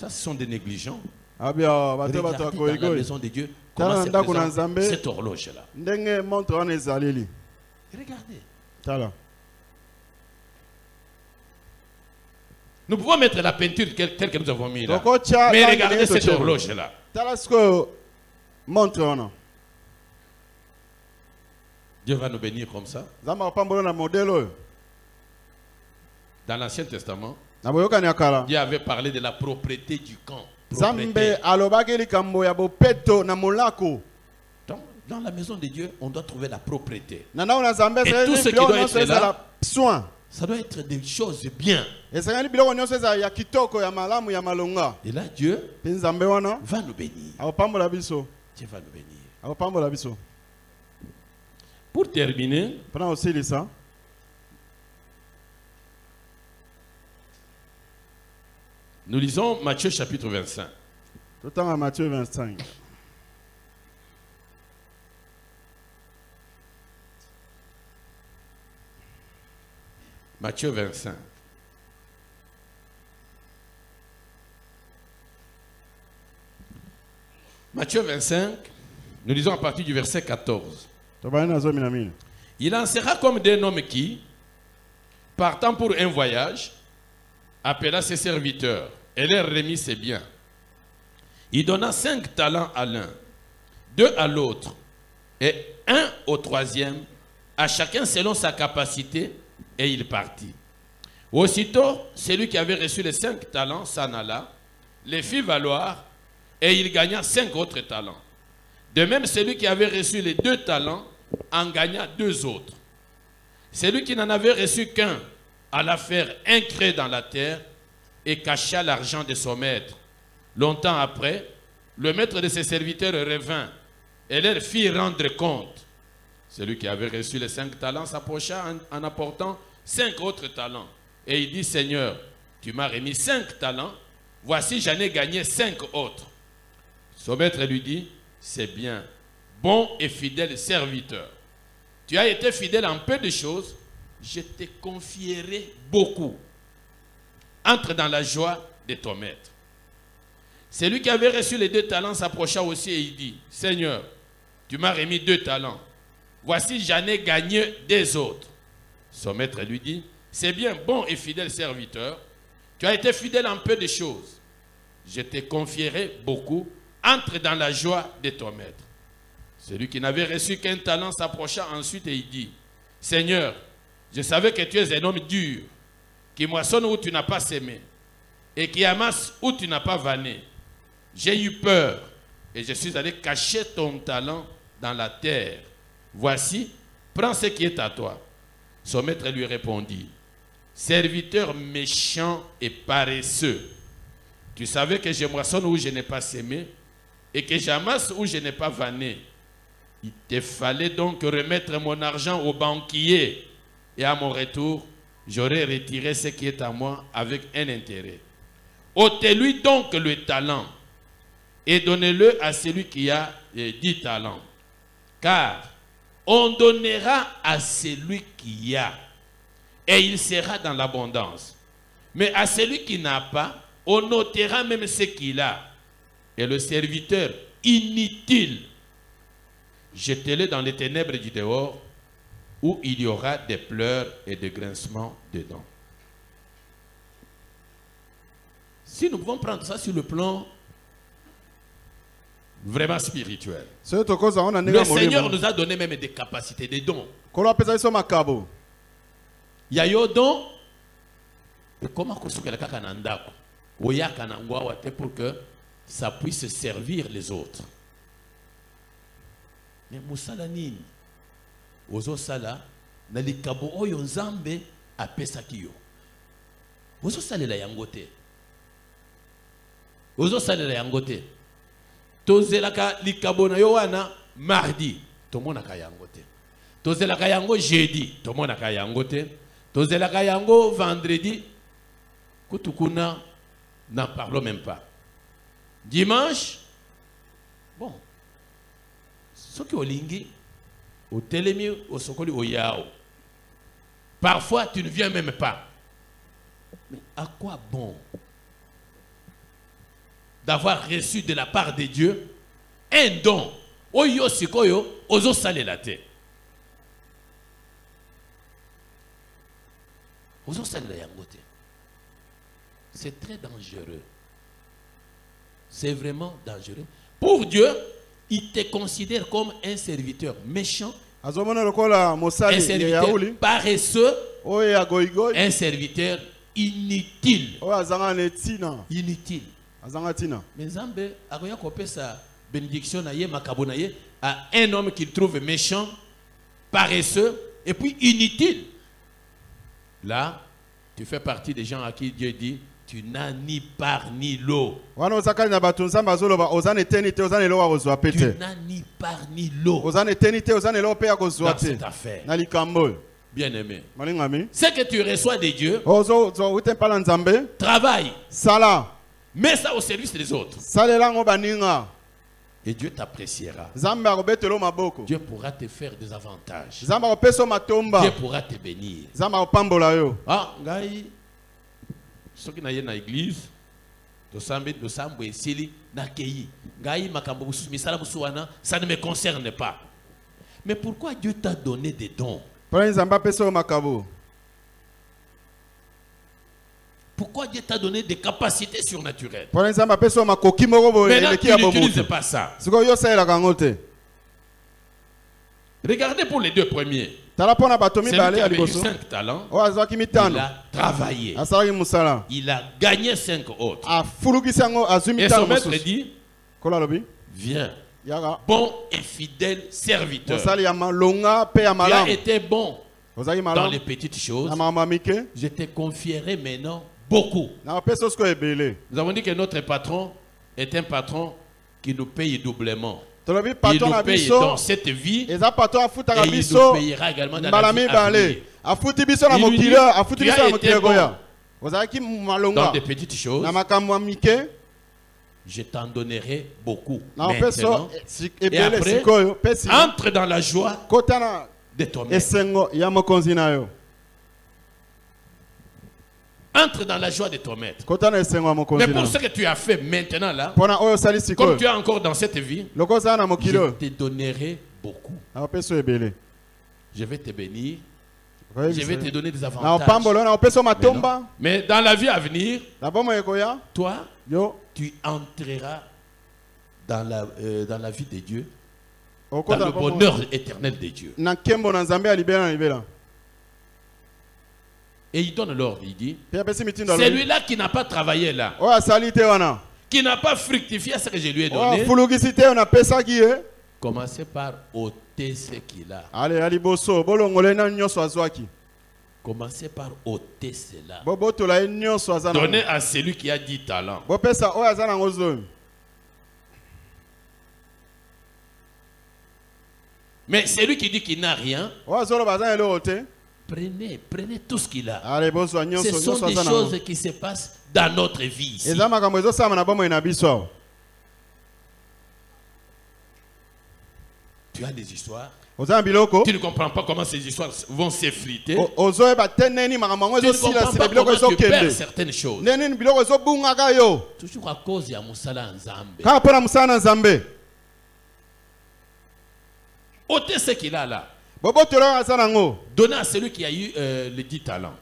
ce sont des négligents. Regardez dans la maison de Dieu comment se présente cette horloge-là. Regardez. Nous pouvons mettre la peinture telle que nous avons mis là. Mais regardez cette horloge-là. Dieu va nous bénir comme ça. Dans l'Ancien Testament, Dieu avait parlé de la propriété du camp. Donc, dans la maison de Dieu, on doit trouver la propriété. Et tout ce qui doit être là, ça doit être des choses bien. Et là, Dieu va nous bénir. Dieu va nous bénir. Pour terminer, nous lisons Matthieu chapitre 25. Matthieu 25. Matthieu 25. Matthieu 25, nous lisons à partir du verset 14. Il en sera comme d'un homme qui, partant pour un voyage, appela ses serviteurs et leur remit ses biens. Il donna 5 talents à l'un, 2 à l'autre et 1 au troisième, à chacun selon sa capacité, et il partit. Aussitôt, celui qui avait reçu les 5 talents s'en alla, les fit valoir, et il gagna 5 autres talents. De même, celui qui avait reçu les 2 talents en gagna 2 autres. Celui qui n'en avait reçu qu'un alla faire un creux dans la terre et cacha l'argent de son maître. Longtemps après, le maître de ses serviteurs revint et leur fit rendre compte. Celui qui avait reçu les 5 talents s'approcha en apportant 5 autres talents. Et il dit, Seigneur, tu m'as remis 5 talents, voici j'en ai gagné 5 autres. Son maître lui dit, c'est bien, bon et fidèle serviteur. Tu as été fidèle en peu de choses, je te confierai beaucoup. Entre dans la joie de ton maître. Celui qui avait reçu les 2 talents s'approcha aussi et il dit, Seigneur, tu m'as remis 2 talents. Voici, j'en ai gagné 2 autres. Son maître lui dit, c'est bien, bon et fidèle serviteur. Tu as été fidèle en peu de choses. Je te confierai beaucoup. Entre dans la joie de ton maître. Celui qui n'avait reçu qu'un talent s'approcha ensuite et il dit, Seigneur, je savais que tu es un homme dur, qui moissonne où tu n'as pas sémé, et qui amasse où tu n'as pas vanné. J'ai eu peur, et je suis allé cacher ton talent dans la terre. Voici, prends ce qui est à toi. Son maître lui répondit, serviteur méchant et paresseux, tu savais que je moissonne où je n'ai pas sémé, et que j'amasse où je n'ai pas vanné. Il te fallait donc remettre mon argent au banquier, et à mon retour, j'aurais retiré ce qui est à moi avec un intérêt. Ôtez-lui donc le talent, et donnez-le à celui qui a 10 talents. Car on donnera à celui qui a, et il sera dans l'abondance. Mais à celui qui n'a pas, on ôtera même ce qu'il a. Et le serviteur inutile, jetez-le dans les ténèbres du dehors, où il y aura des pleurs et des grincements dedans. Si nous pouvons prendre ça sur le plan vraiment spirituel, le Seigneur nous a donné même des capacités, des dons. Il y a des dons. Comment pour que ça puisse servir les autres. Mais Moussala nini Ozo sala na likabo oyo nzambe apesaki yo. Ozo salela yango te. Ozo salela yango te. Tozelaka likabo na yo wana mardi, tomonaka yango te. Tozelaka yango jeudi, tomonaka yango te. Tozelaka yango vendredi, kutukuna, n'en parlons même pas. Dimanche, bon, ce qui est au lingi, au télémi, au sokoli, au yao. Parfois, tu ne viens même pas. Mais à quoi bon d'avoir reçu de la part de Dieu un don? Oyo sikoyo, ozo sale la te. Ozo sale la yangote. C'est très dangereux. C'est vraiment dangereux. Pour Dieu, il te considère comme un serviteur méchant, un serviteur paresseux, un serviteur inutile. Inutile. Mais Zambé a coupé sa bénédiction à un homme qu'il trouve méchant, paresseux et puis inutile. Là, tu fais partie des gens à qui Dieu dit, tu n'as ni part ni lot. Tu n'as ni part ni lot dans cette affaire. Bien aimé. Ce que tu reçois de Dieu, travaille. Mets ça au service des autres. Et Dieu t'appréciera. Dieu pourra te faire des avantages. Dieu pourra te bénir. Ah, Gaï. Ceux qui n'aillent dans l'église, ça ne me concerne pas. Mais pourquoi Dieu t'a donné des dons? Pourquoi Dieu t'a donné des capacités surnaturelles? Maintenant, tu n'utilises pas ça. Regardez pour les deux premiers. Celui qui avait eu 5 talents, il a travaillé. Il a gagné 5 autres. Et son maître dit, viens, bon et fidèle serviteur. Tu as été bon dans les petites choses. Je te confierai maintenant beaucoup. Nous avons dit que notre patron est un patron qui nous paye doublement. Il nous paye dans cette vie et il nous payera également dans la vie à venir. Il lui dit, tu as été bon dans des petites choses, je t'en donnerai beaucoup maintenant. Et après, entre dans la joie de ton maître. Entre dans la joie de ton maître. Mais pour ce que tu as fait maintenant là, comme tu es encore dans cette vie, je te donnerai beaucoup. Je vais te bénir. Je vais te donner des avantages. Mais dans la vie à venir, toi, tu entreras dans la vie de Dieu dans le bonheur éternel de Dieu. Et il donne l'ordre, il dit, celui-là qui n'a pas travaillé là, qui n'a pas fructifié ce que je lui ai donné, commencez par ôter ce qu'il a. Commencez par ôter cela. Donnez à celui qui a 10 talents. Mais celui qui dit qu'il n'a rien, prenez tout ce qu'il a. Ce sont des choses qui se passent dans notre vie ici. Tu as des histoires. Tu ne comprends pas comment ces histoires vont s'effriter. Tu ne comprends pas comment tu perds certaines choses. Toujours à cause de Moussala Nzambe. Ôtez ce qu'il a là. Donnez à celui qui a eu les 10 talents.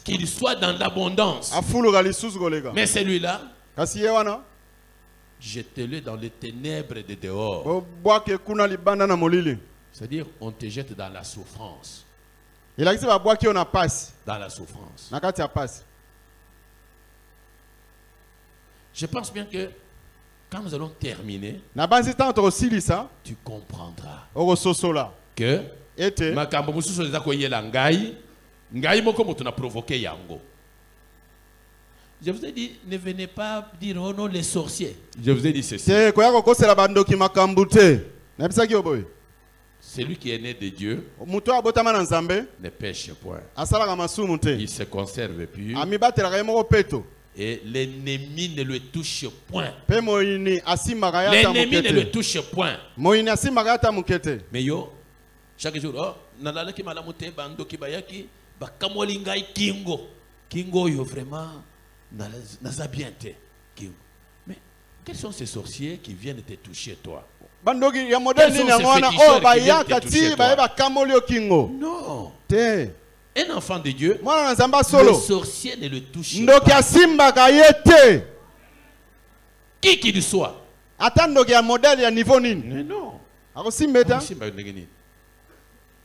Qu'il soit dans l'abondance. Mais celui-là, jetez-le dans les ténèbres de dehors. C'est-à-dire, on te jette dans la souffrance. Dans la souffrance. Je pense bien que quand nous allons terminer, tu comprendras que makambo mususu eza koyela ngai moko moto na provoqué yango. Je vous ai dit, ne venez pas dire oh non les sorciers. Je vous ai dit ceci. Celui qui est né de Dieu ne pêche point. Il se conserve pur. Et l'ennemi ne le touche point. L'ennemi ne le touche point. Mais yo, chaque jour, oh, nalalaki malamuté bandoki bayaki bakamoli ngai kingo. Kingo yo vraiment naza bien te. Kingo. Mais quels sont ces sorciers qui viennent te toucher toi? Quels sont ces féticheurs qui viennent te toucher toi? Non. Un enfant de Dieu, le sorcier ne le touche pas. Qui qu'il soit. Mais non.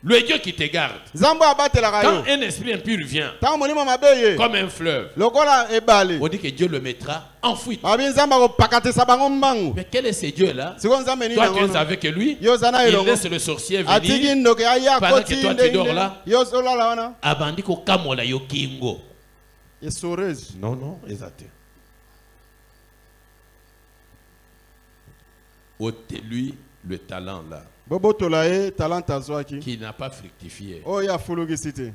Le Dieu qui te garde. Quand un esprit impur vient, comme un fleuve, on dit que Dieu le mettra en fuite. Mais quel est ce Dieu-là? Toi, tu es avec lui. Il laisse le sorcier venir. Pendant que toi, tu dors là. Abandi ko kamola yo kingo. Non, non, exact. Ôtez-lui le talent là. Qui n'a pas fructifié.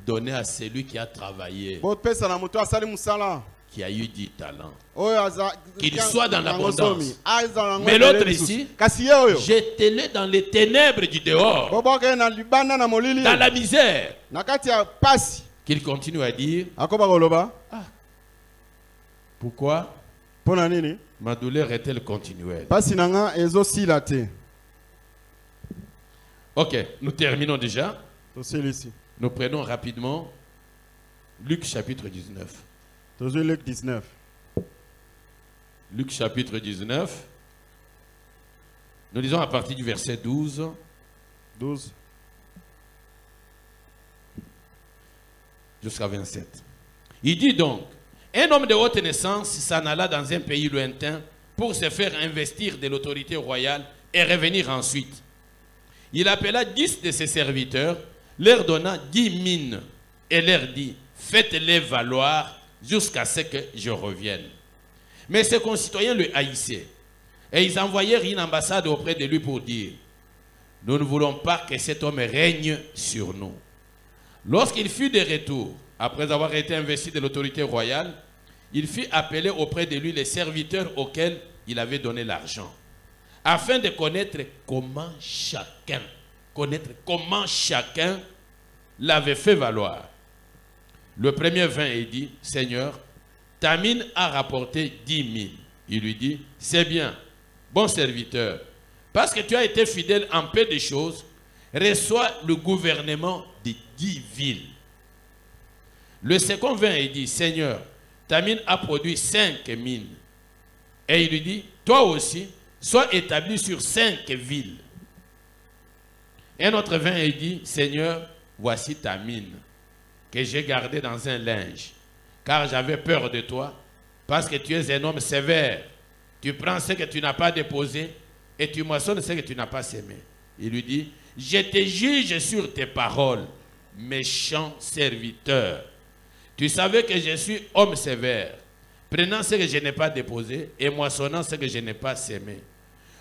Donnez à celui qui a travaillé. Qui a eu 10 talents. Qu'il soit dans l'abondance. Mais l'autre ici, jetez-le dans les ténèbres du dehors. Dans la misère. Qu'il continue à dire. Ah, pourquoi ma douleur est-elle continuelle? Ok, nous terminons déjà. Nous prenons rapidement Luc chapitre 19. Luc chapitre 19. Nous lisons à partir du verset 12. Jusqu'à 27. Il dit donc, un homme de haute naissance s'en alla dans un pays lointain pour se faire investir de l'autorité royale et revenir ensuite. Il appela 10 de ses serviteurs, leur donna 10 mines et leur dit, faites-les valoir jusqu'à ce que je revienne. Mais ses concitoyens le haïssaient et ils envoyèrent une ambassade auprès de lui pour dire, nous ne voulons pas que cet homme règne sur nous. Lorsqu'il fut de retour, après avoir été investi de l'autorité royale, il fit appeler auprès de lui les serviteurs auxquels il avait donné l'argent, afin de connaître comment chacun l'avait fait valoir. Le premier vint et dit, Seigneur, ta mine a rapporté 10 000. Il lui dit, c'est bien, bon serviteur, parce que tu as été fidèle en peu de choses, reçois le gouvernement de 10 villes. Le second vint et dit, Seigneur, ta mine a produit 5 mines. Et il lui dit, toi aussi, sois établi sur 5 villes. Un autre vint et dit, Seigneur, voici ta mine, que j'ai gardée dans un linge, car j'avais peur de toi, parce que tu es un homme sévère. Tu prends ce que tu n'as pas déposé, et tu moissonnes ce que tu n'as pas sémé. Il lui dit, je te juge sur tes paroles, méchant serviteur. Tu savais que je suis homme sévère, prenant ce que je n'ai pas déposé, et moissonnant ce que je n'ai pas sémé.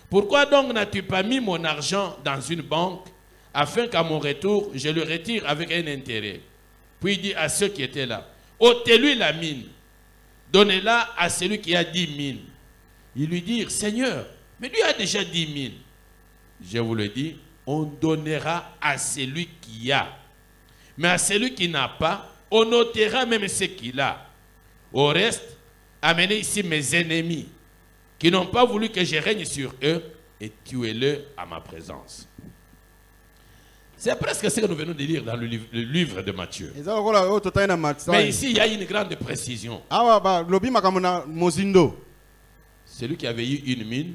Pourquoi donc n'as-tu pas mis mon argent dans une banque, afin qu'à mon retour, je le retire avec un intérêt? Puis il dit à ceux qui étaient là, ôtez-lui la mine, donnez-la à celui qui a 10 mines. Ils lui dirent, Seigneur, mais lui a déjà 10 mines. Je vous le dis, on donnera à celui qui a. Mais à celui qui n'a pas, on ôtera même ce qu'il a. Au reste, amenez ici mes ennemis, qui n'ont pas voulu que je règne sur eux, et tuez-le à ma présence. C'est presque ce que nous venons de lire dans le livre de Matthieu. Mais ici, il y a une grande précision. Celui qui avait eu une mine,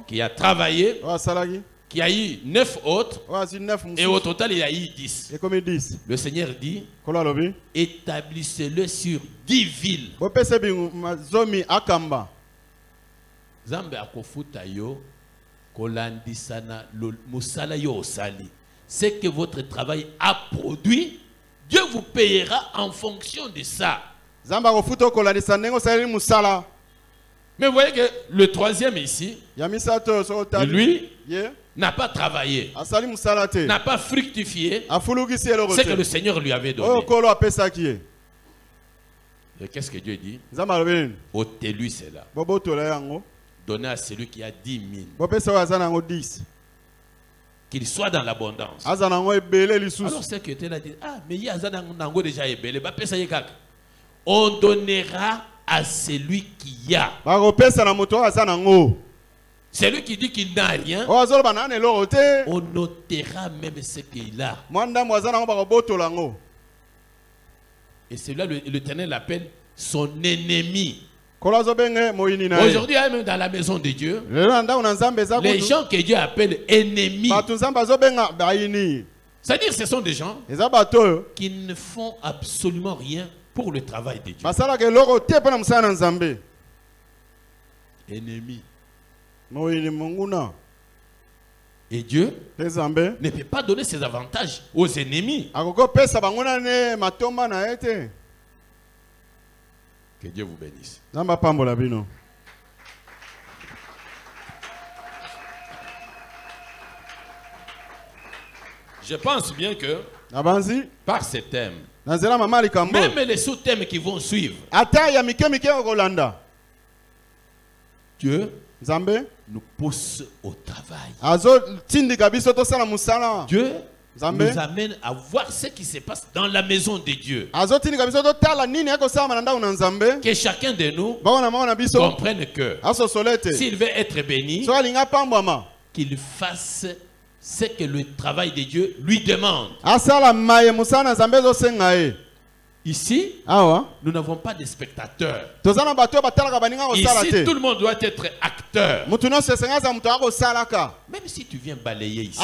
qui a travaillé, qui a eu 9 autres, et au total, il a eu 10. Le Seigneur dit, établissez-le sur 10 villes. Zambe akofuta yo kolandisana musala yo osali. C'est que votre travail a produit, Dieu vous payera en fonction de ça. Zambe akofuta kolandisana osali musala. Mais vous voyez que le troisième ici, lui, n'a pas travaillé, n'a pas fructifié ce que le Seigneur lui avait donné. Et qu'est-ce que Dieu dit? Ôtez-lui cela. Donnez à celui qui a 10 000. Qu'il soit dans l'abondance. Alors ceux qui étaient là disent, ah, mais il y a déjà ébélé. On donnera à celui qui a. Celui qui dit qu'il n'a rien, on notera même ce qu'il a. Et celui-là, l'Éternel l'appelle son ennemi. Aujourd'hui, même dans la maison de Dieu, les gens que Dieu appelle ennemis, c'est-à-dire ce sont des gens qui ne font absolument rien pour le travail de Dieu. Ennemis. Et Dieu ne peut pas donner ses avantages aux ennemis. Que Dieu vous bénisse. Je pense bien que par ces thèmes, même les sous-thèmes qui vont suivre, Dieu nous pousse au travail. Dieu nous amène à voir ce qui se passe dans la maison de Dieu. Que chacun de nous comprenne que s'il veut être béni, qu'il fasse ce que le travail de Dieu lui demande. Ici, nous n'avons pas de spectateurs. Ici, tout le monde doit être acteur. Même si tu viens balayer ici,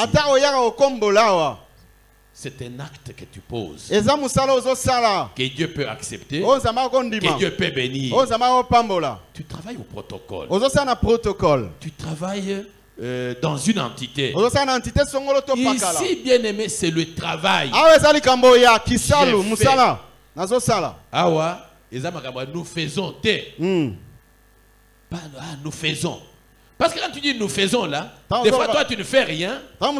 c'est un acte que tu poses, que Dieu peut accepter, que Dieu peut bénir. Tu travailles au protocole. Tu travailles dans une entité. Ici, bien aimé, c'est le travail. Nous faisons nous faisons. Parce que quand tu dis nous faisons là, des fois toi tu ne fais rien. Ce sont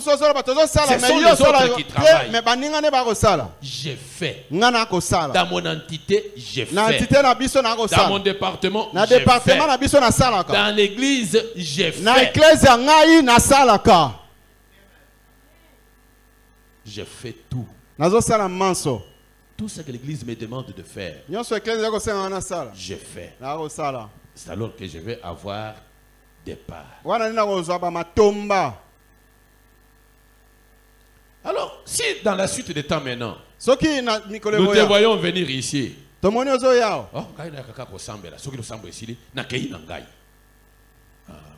les autres qui travaillent. J'ai fait. Dans mon entité, j'ai fait. Dans mon département, j'ai fait. Dans l'église, j'ai fait. J'ai fait tout. Tout ce que l'église me demande de faire, j'ai fait. C'est alors que je vais avoir des parts. Alors, si dans la suite des temps maintenant, nous te voyons venir ici,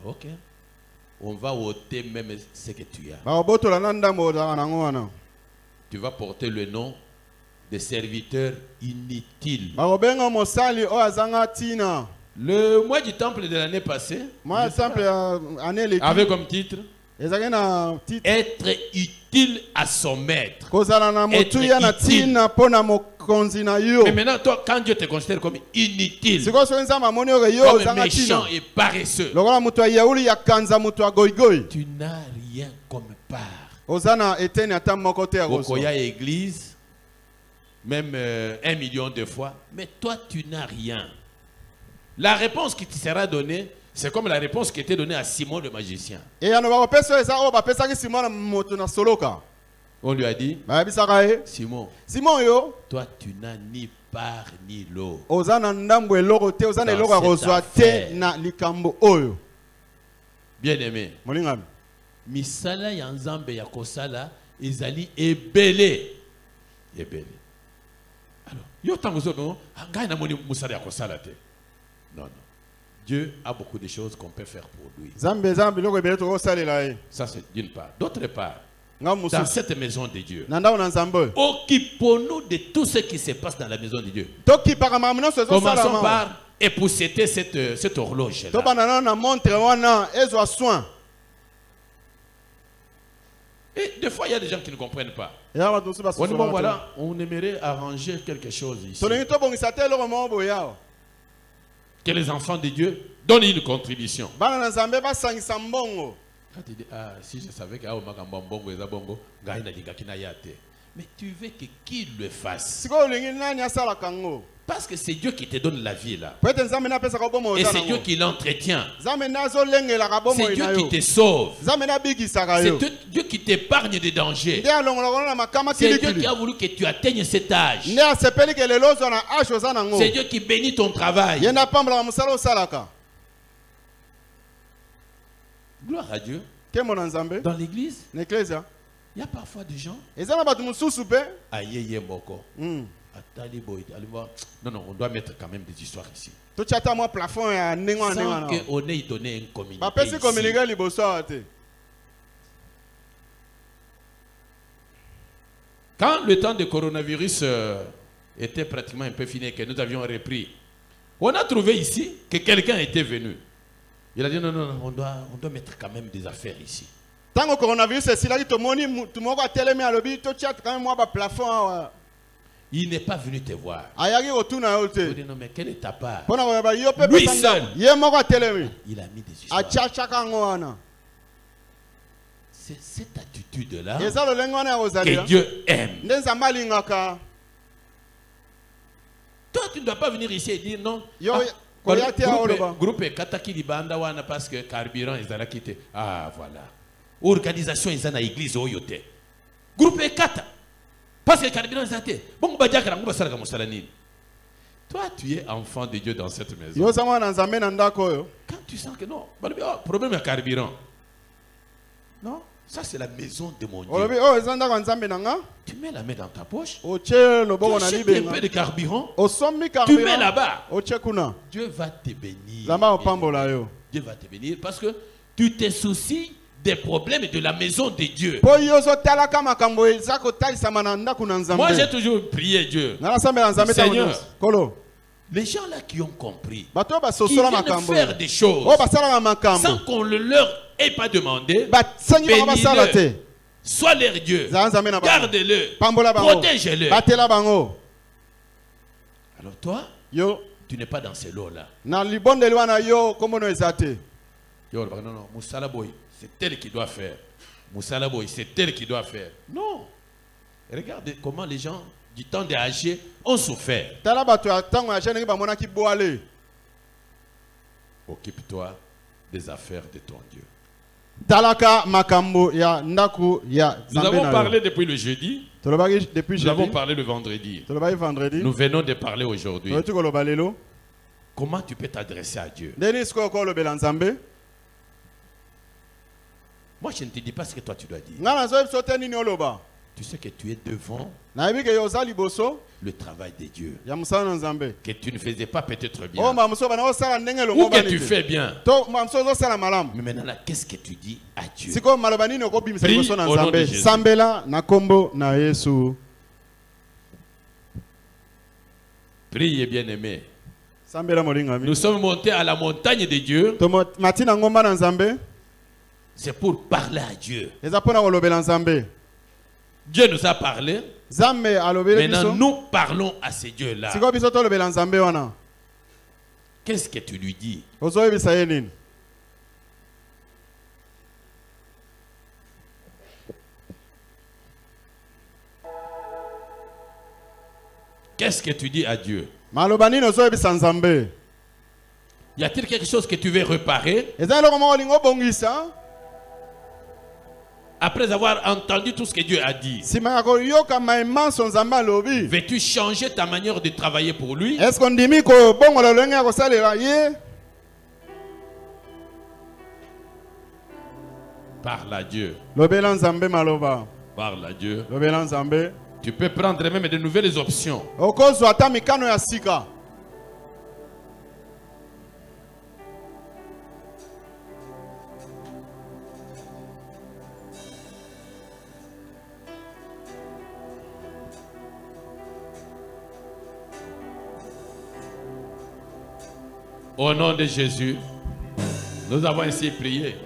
ok. on va ôter même ce que tu as. Tu vas porter le nom de serviteur inutile. Le mois du temple de l'année passée avait comme titre être utile à son maître. Être utile. Mais maintenant, toi, quand Dieu te considère comme inutile, comme méchant et paresseux, tu n'as rien comme part. Okoya église, même 1 million de fois, mais toi, tu n'as rien. La réponse qui te sera donnée, c'est comme la réponse qui était donnée à Simon le magicien. On lui a dit, Simon, toi tu n'as ni part ni lot. Bien aimé, misala ya nzambe ya kosala ezali ebele. Alors, yo tango zo ngai na moni musala ya kosala te. Non. Dieu a beaucoup de choses qu'on peut faire pour lui. Ça c'est d'une part. D'autre part, dans cette maison de Dieu, occupons-nous de tout ce qui se passe dans la maison de Dieu. Commençons par épousseter cette horloge là. Et des fois, il y a des gens qui ne comprennent pas. Voilà, on aimerait arranger quelque chose ici. Que les enfants de Dieu donnent une contribution. Quand tu dis, si je savais que mais tu veux que qui le fasse? Parce que c'est Dieu qui te donne la vie là. Et c'est Dieu qui l'entretient. C'est Dieu qui te sauve. C'est Dieu qui t'épargne des dangers. C'est Dieu qui a voulu que tu atteignes cet âge. C'est Dieu qui bénit ton travail. Gloire à Dieu. Dans l'église, il y a parfois des gens. Non, on doit mettre quand même des histoires ici. Sans qu'on ait donné un communiqué. Quand le temps de coronavirus était pratiquement un peu fini et que nous avions repris, on a trouvé ici que quelqu'un était venu. Il a dit non, on doit mettre quand même des affaires ici. Tant que le coronavirus est là, il n'est pas venu te voir. Il dit non, mais quelle est ta part? Lui seul, il a mis des histoires. C'est cette attitude-là que Dieu aime. Toi, tu ne dois pas venir ici et dire non. Groupe Kataki Libanda wana parce que carburant ils ont quitté. Ah voilà. Organisation ils ont na église oyote. Groupe Kata parce que carburant ils ont été. Bon badia kara ngba sala musalani. Toi tu es enfant de Dieu dans cette maison. Quand tu sens que non, problème de carburant. Non, ça c'est la maison de mon Dieu. Tu mets la main dans ta poche. Tu achètes un peu de carburant. Tu mets là-bas. Dieu va te bénir. Dieu va te bénir parce que tu te soucies des problèmes de la maison de Dieu. Moi j'ai toujours prié Dieu. Seigneur, les gens là qui ont compris, qui viennent faire des choses sans qu'on le leur ait pas demandé, bénis-le, sois leur Dieu, garde-le, protège-le. Alors toi, tu n'es pas dans ces lots-là. Non, Moussalaboy, c'est tel qui doit faire. Moussalaboy, c'est tel qui doit faire. Non. Regarde comment les gens du temps de Haché ont souffert. Occupe-toi des affaires de ton Dieu. Nous avons parlé depuis le jeudi. Nous avons parlé le vendredi. Nous venons de parler aujourd'hui. Comment tu peux t'adresser à Dieu? Moi, je ne te dis pas ce que toi tu dois dire. Tu sais que tu es devant nayebi ke yoza liboso le travail de Dieu. ya musala na Nzambe. Que tu ne faisais pas peut-être Oh bien. mamuso bana osala ndenge Ou longo que bani. tu fais bien. To mamuso osala malamu. Mais maintenant, là, qu'est-ce que tu dis à Dieu? Siko maloba nini okobimisa Prie liboso na au nom de Nzambe. Jésus. Sambela na kombo na Yesu. Prie, bien-aimé. Sambela molingami. Nous sommes montés à la montagne de Dieu. To matina ngomba na Nzambe. C'est pour parler à Dieu. Eza pona kolobela Nzambe. Dieu nous a parlé. Zambe alobele Maintenant, biso. nous parlons à ce Dieu-là. Siko biso to lobela Nzambe wana. Qu'est-ce que tu lui dis? Ozoyebisa ye nini? Qu'est-ce que tu dis à Dieu? Maloba nini ozoyebisa Nzambe? Y a-t-il quelque chose que tu veux réparer Eza eloko moko olingi obongisa? après avoir entendu tout ce que Dieu a dit? Sima ya koyoka maemanso Nzambe alobi. Veux-tu changer ta manière de travailler pour lui? Est-ce qu'on ndimi kobongola lolenge ya kosalela ye? Parle à Dieu. Lobela Nzambe maloba. Parle à Dieu. Lobela Nzambe. Tu peux prendre même de nouvelles options. Okozwa ata mikano ya sika. Au nom de Jésus, nous avons ainsi prié.